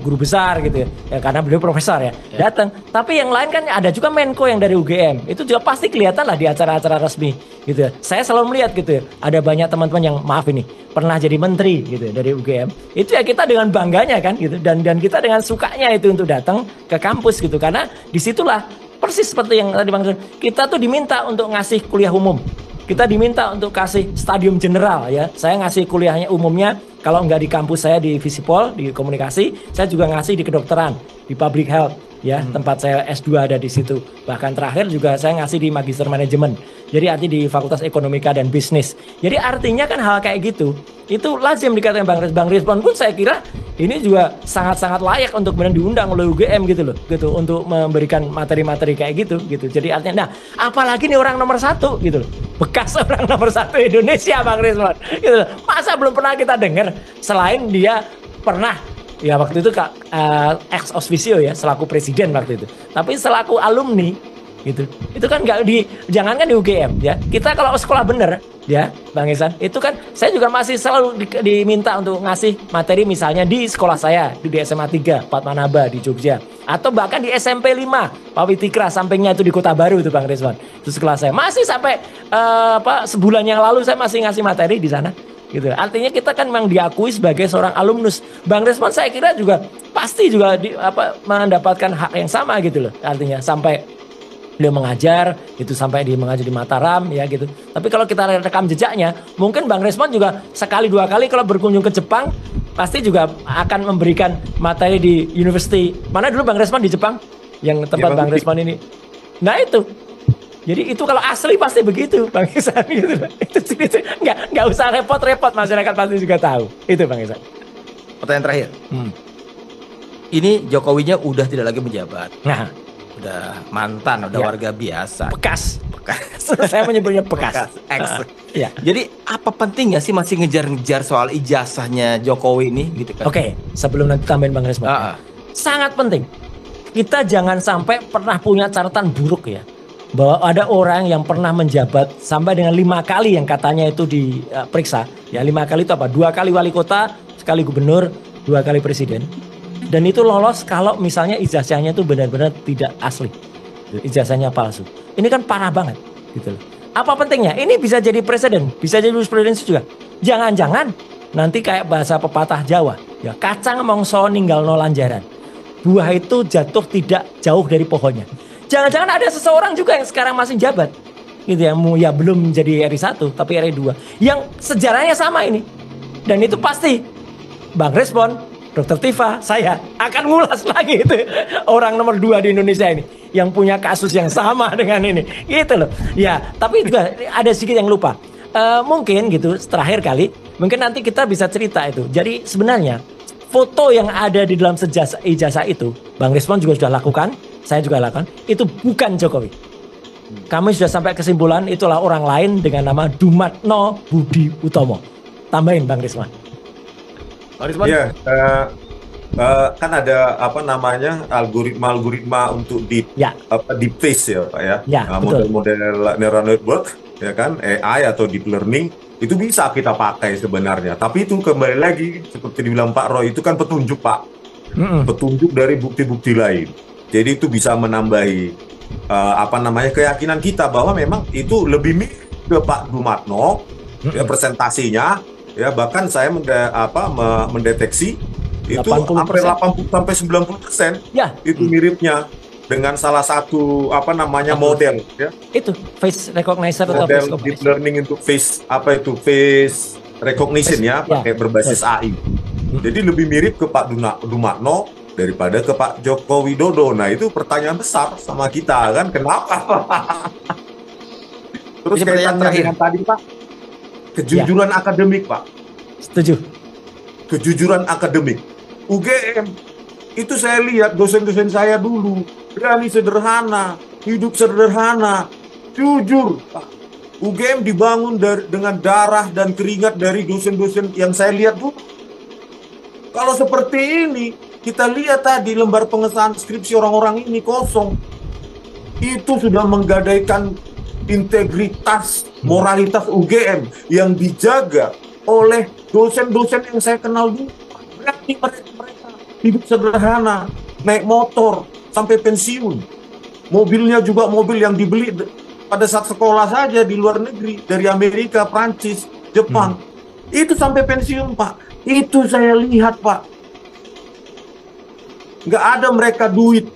guru besar gitu ya karena beliau profesor ya datang. Tapi yang lain kan ada juga Menko yang dari UGM itu juga pasti kelihatan lah di acara-acara resmi gitu ya. Saya selalu melihat gitu ya ada banyak teman-teman yang maaf ini pernah jadi menteri gitu ya, dari UGM itu ya kita dengan bangganya kan gitu dan kita dengan sukanya itu untuk datang ke kampus gitu karena disitulah persis seperti yang tadi Bang kita tuh diminta untuk ngasih kuliah umum. Kita diminta untuk kasih stadium general ya. Saya ngasih kuliahnya umumnya kalau nggak di kampus saya di Visipol, di komunikasi, saya juga ngasih di kedokteran, di public health ya. Tempat saya S2 ada di situ. Bahkan terakhir juga saya ngasih di magister manajemen. Jadi arti di Fakultas Ekonomika dan Bisnis. Jadi artinya kan hal kayak gitu. Itu lazim dikatakan Bang Resmond pun saya kira ini juga sangat-sangat layak untuk kemudian diundang oleh UGM gitu loh, gitu untuk memberikan materi-materi kayak gitu. Jadi artinya, nah apalagi nih orang nomor 1 gitu loh, bekas orang nomor 1 Indonesia Bang Resmond, gitu loh. Masa belum pernah kita dengar selain dia pernah ya waktu itu ex officio ya selaku presiden waktu itu, tapi selaku alumni gitu. Itu kan jangankan di UGM ya. Kita kalau sekolah bener ya, Bang Ihsan, itu kan saya juga masih selalu diminta untuk ngasih materi misalnya di sekolah saya di SMA 3 Padmanaba di Jogja atau bahkan di SMP 5 Pak Witikra sampingnya itu di Kota Baru itu Bang Resmond. Itu sekolah saya. Masih sampai sebulan yang lalu saya masih ngasih materi di sana. Gitu. Artinya kita kan memang diakui sebagai seorang alumnus. Bang Resmond saya kira juga pasti juga mendapatkan hak yang sama gitu loh. Artinya sampai beliau mengajar itu sampai dia mengajar di Mataram ya gitu. Tapi kalau kita rekam jejaknya, mungkin Bang Resmond juga sekali dua kali kalau berkunjung ke Jepang pasti juga akan memberikan materi di university. Mana dulu Bang Resmond di Jepang? Yang tempat Bang Resmond ini. Nah itu. Jadi itu kalau asli pasti begitu Bang Ihsan gitu. Itu nggak usah repot-repot, masyarakat pasti juga tahu. Itu Bang Ihsan. Pertanyaan terakhir. Ini Jokowinya udah tidak lagi menjabat. Nah, udah mantan, udah warga biasa. Bekas. Saya menyebutnya bekas. Ya. Jadi apa pentingnya sih masih ngejar-ngejar soal ijazahnya Jokowi ini gitu kan? Oke, sebelum nanti tambahin Bang Resmond. Sangat penting. Kita jangan sampai pernah punya catatan buruk ya. Bahwa ada orang yang pernah menjabat sampai dengan 5 kali yang katanya itu diperiksa. Ya 5 kali itu apa? 2 kali wali kota, sekali gubernur, 2 kali presiden. Dan itu lolos kalau misalnya ijazahnya itu benar-benar tidak asli. Ijazahnya palsu. Ini kan parah banget gitu loh. Apa pentingnya? Ini bisa jadi presiden, bisa jadi jurisprudensi juga. Jangan-jangan nanti kayak bahasa pepatah Jawa, ya kacang mongso ninggal no lanjaran. Buah itu jatuh tidak jauh dari pohonnya. Jangan-jangan ada seseorang juga yang sekarang masih jabat gitu ya belum jadi RI 1 tapi RI 2 yang sejarahnya sama ini. Dan itu pasti Bang Resmond, Dr. Tifa, saya akan ngulas lagi itu orang nomor 2 di Indonesia ini yang punya kasus yang sama dengan ini gitu loh. Ya, tapi juga ada sedikit yang lupa. Mungkin gitu terakhir kali Mungkin nanti kita bisa cerita itu. Jadi sebenarnya foto yang ada di dalam ijazah itu, Bang Rismon juga sudah lakukan, saya juga lakukan, itu bukan Jokowi. Kami sudah sampai kesimpulan itulah orang lain dengan nama Dumatno Budi Utomo. Tambahin Bang Rismon. Bang Rismon? Iya, kan ada apa namanya algoritma untuk deep face ya Pak ya. Model-model neural network ya kan, AI atau deep learning itu bisa kita pakai sebenarnya. Tapi itu kembali lagi seperti dibilang Pak Roy, itu kan petunjuk Pak. Petunjuk dari bukti-bukti lain. Jadi itu bisa menambahi keyakinan kita bahwa memang itu lebih mirip ke Pak Dumatno ya, presentasinya ya, bahkan saya mendeteksi itu hampir 80 sampai 90% ya. Itu miripnya dengan salah satu model ya. Itu face recognition atau model deep learning untuk face recognition ya, pakai berbasis AI. Jadi lebih mirip ke Pak Dumatno daripada ke Pak Joko Widodo. Nah itu pertanyaan besar sama kita kan, kenapa? Terus kaitannya dengan tadi Pak, kejujuran akademik Pak. Setuju. Kejujuran akademik. UGM itu saya lihat dosen-dosen saya dulu berani sederhana, hidup sederhana, jujur Pak. UGM dibangun dengan darah dan keringat dari dosen-dosen yang saya lihat dulu. Kalau seperti ini, kita lihat tadi lembar pengesahan skripsi orang-orang ini kosong. Itu sudah menggadaikan integritas, moralitas UGM yang dijaga oleh dosen-dosen yang saya kenal dulu. Berarti mereka hidup sederhana, naik motor sampai pensiun. Mobilnya juga mobil yang dibeli pada saat sekolah saja di luar negeri, dari Amerika, Prancis, Jepang. Itu sampai pensiun Pak. Itu saya lihat Pak. Nggak ada mereka duit.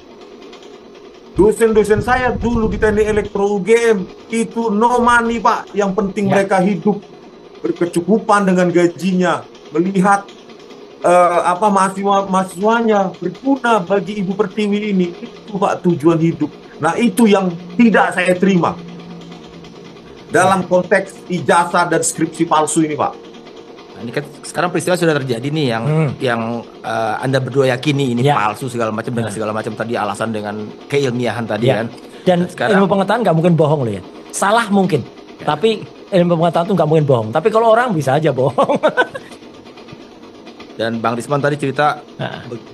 Dosen-dosen saya dulu di Teknik Elektro UGM itu no money Pak. Yang penting mereka hidup berkecukupan dengan gajinya, melihat mahasiswanya berguna bagi Ibu Pertiwi ini. Itu Pak tujuan hidup. Nah itu yang tidak saya terima dalam konteks ijazah dan skripsi palsu ini Pak. Ini kan sekarang peristiwa sudah terjadi nih yang Anda berdua yakini ini palsu segala macam dengan segala macam tadi alasan dengan keilmiahan tadi kan. Dan sekarang, ilmu pengetahuan nggak mungkin bohong loh ya. Salah mungkin, tapi ilmu pengetahuan itu nggak mungkin bohong. Tapi kalau orang bisa aja bohong. Dan Bang Rismon tadi cerita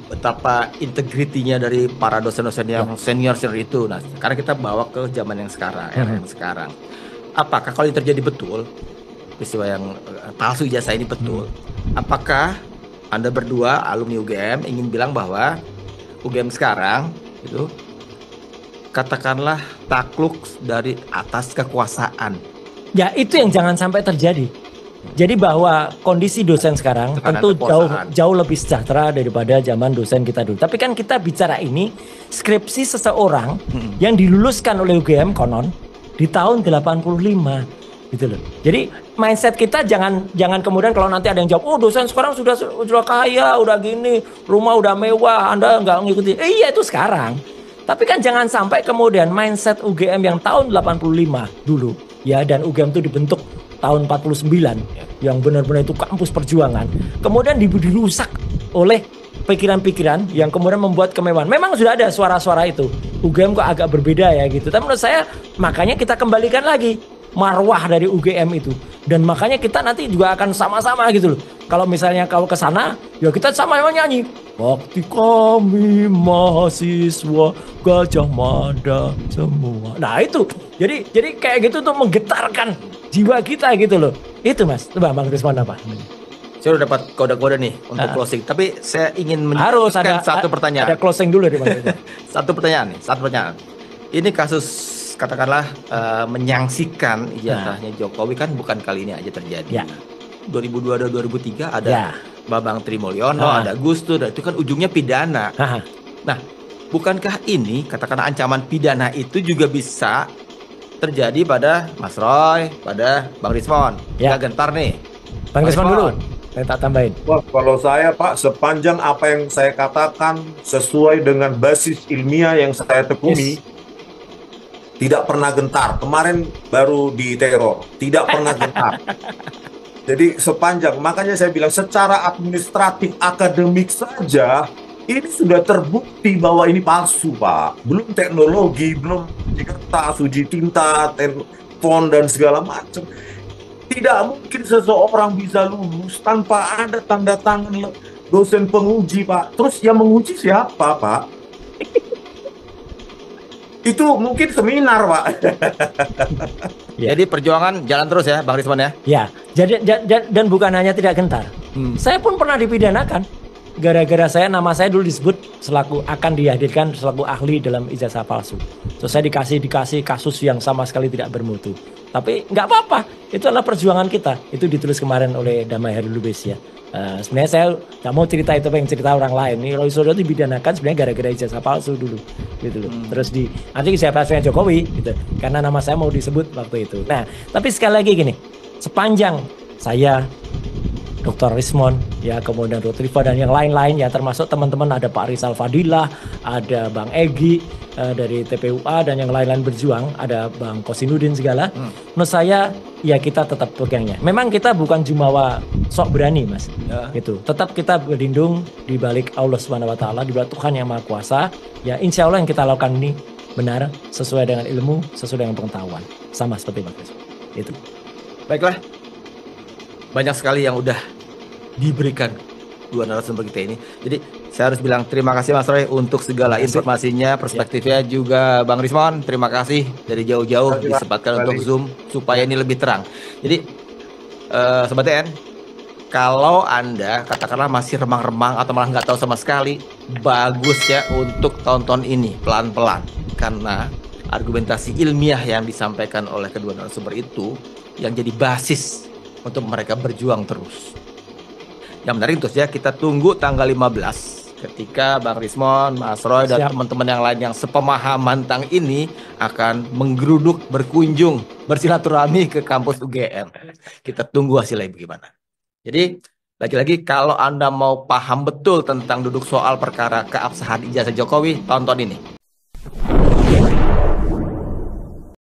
betapa integritinya dari para dosen-dosen yang senior itu. Nah sekarang kita bawa ke zaman yang sekarang, sekarang. Apakah kalau ini terjadi betul? Peristiwa yang palsu ijazah ini betul. Apakah Anda berdua alumni UGM ingin bilang bahwa UGM sekarang itu katakanlah takluk dari atas kekuasaan? Ya itu yang jangan sampai terjadi. Jadi bahwa kondisi dosen sekarang tentu jauh lebih sejahtera daripada zaman dosen kita dulu. Tapi kan kita bicara ini skripsi seseorang yang diluluskan oleh UGM konon di tahun 85. Gitu loh. Jadi mindset kita jangan kemudian kalau nanti ada yang jawab, oh dosen sekarang sudah kaya, udah gini, rumah udah mewah, Anda nggak ngikuti. Iya itu sekarang. Tapi kan jangan sampai kemudian mindset UGM yang tahun 85 dulu ya, dan UGM itu dibentuk tahun 49 yang benar-benar itu kampus perjuangan. Kemudian dirusak oleh pikiran-pikiran yang kemudian membuat kemewahan. Memang sudah ada suara-suara itu. UGM kok agak berbeda ya gitu. Tapi menurut saya makanya kita kembalikan lagi marwah dari UGM itu, dan makanya kita nanti juga akan sama-sama gitu loh. Kalau misalnya kau ke sana, ya kita sama-sama nyanyi. Bakti kami mahasiswa Gajah Mada semua. Nah itu, jadi kayak gitu tuh menggetarkan jiwa kita gitu loh. Itu Mas, coba Bang Rismon apa? Saya udah dapat kode-kode nih untuk closing, tapi saya ingin menyampaikan satu pertanyaan. Ada closing dulu nih Bang. Satu pertanyaan. Ini kasus katakanlah menyangsikan ijazahnya Jokowi kan bukan kali ini aja terjadi. 2002-2003 ada Bambang Trimulyono, ada Gus Dur, itu kan ujungnya pidana. Nah, bukankah ini katakanlah ancaman pidana itu juga bisa terjadi pada Mas Roy, pada Bang Rismon? Ya gentar nih. Bang Rismon dulu. Saya tak tambahin. Wah, kalau saya Pak, sepanjang apa yang saya katakan sesuai dengan basis ilmiah yang saya tekuni, tidak pernah gentar. Kemarin baru diteror, tidak pernah gentar. Jadi sepanjang, makanya saya bilang secara administratif akademik saja ini sudah terbukti bahwa ini palsu, Pak. Belum teknologi, belum kertas, uji tinta, font dan segala macam. Tidak mungkin seseorang bisa lulus tanpa ada tanda tangan dosen penguji, Pak. Terus yang menguji siapa, Pak? Itu mungkin seminar, Pak. Ya. Jadi perjuangan jalan terus ya, Bang Rismon ya? Ya, dan bukan hanya tidak gentar. Saya pun pernah dipidanakan. Gara-gara nama saya dulu disebut akan dihadirkan selaku ahli dalam ijazah palsu. So saya dikasih kasus yang sama sekali tidak bermutu. Tapi nggak apa-apa, itu adalah perjuangan kita. Itu ditulis kemarin oleh Damai Harilubis ya. Sebenarnya saya nggak mau cerita itu, pengen cerita orang lain. Ini Roy Suryo dipidanakan sebenarnya gara-gara ijazah palsu dulu, gitu loh. Terus nanti ijazah palsunya Jokowi, gitu. Karena nama saya mau disebut waktu itu. Nah, tapi sekali lagi gini, sepanjang saya, Dr. Rismon, ya kemudian Dr. Rifa dan yang lain-lain ya, termasuk teman-teman ada Pak Rizal Fadilah, ada Bang Egy dari TPUA dan yang lain-lain berjuang, ada Bang Kosinudin segala. Menurut saya ya kita tetap pegangnya. Memang kita bukan jumawa sok berani, Mas. Gitu. Tetap kita berlindung di balik Allah Subhanahu wa taala, di balik Tuhan yang Maha Kuasa. Ya insya Allah yang kita lakukan ini benar, sesuai dengan ilmu, sesuai dengan pengetahuan. Sama seperti Bang Rismon. Itu. Baiklah. Banyak sekali yang udah diberikan dua narasumber kita ini. Jadi saya harus bilang terima kasih Mas Roy untuk segala informasinya, perspektifnya juga Bang Rismon. Terima kasih dari jauh-jauh disempatkan untuk Zoom supaya ini lebih terang. Jadi Sobat TN, kalau Anda katakanlah masih remang-remang atau malah nggak tahu sama sekali, bagus ya untuk tonton ini pelan-pelan. Karena argumentasi ilmiah yang disampaikan oleh kedua narasumber itu yang jadi basis untuk mereka berjuang terus. Yang menarik terus ya, kita tunggu tanggal 15 ketika Bang Rismon, Mas Roy dan teman-teman yang lain yang sepemahaman tentang ini akan menggeruduk, berkunjung, bersilaturahmi ke kampus UGM. Kita tunggu hasilnya bagaimana. Jadi lagi-lagi kalau Anda mau paham betul tentang duduk soal perkara keabsahan ijazah Jokowi, tonton ini.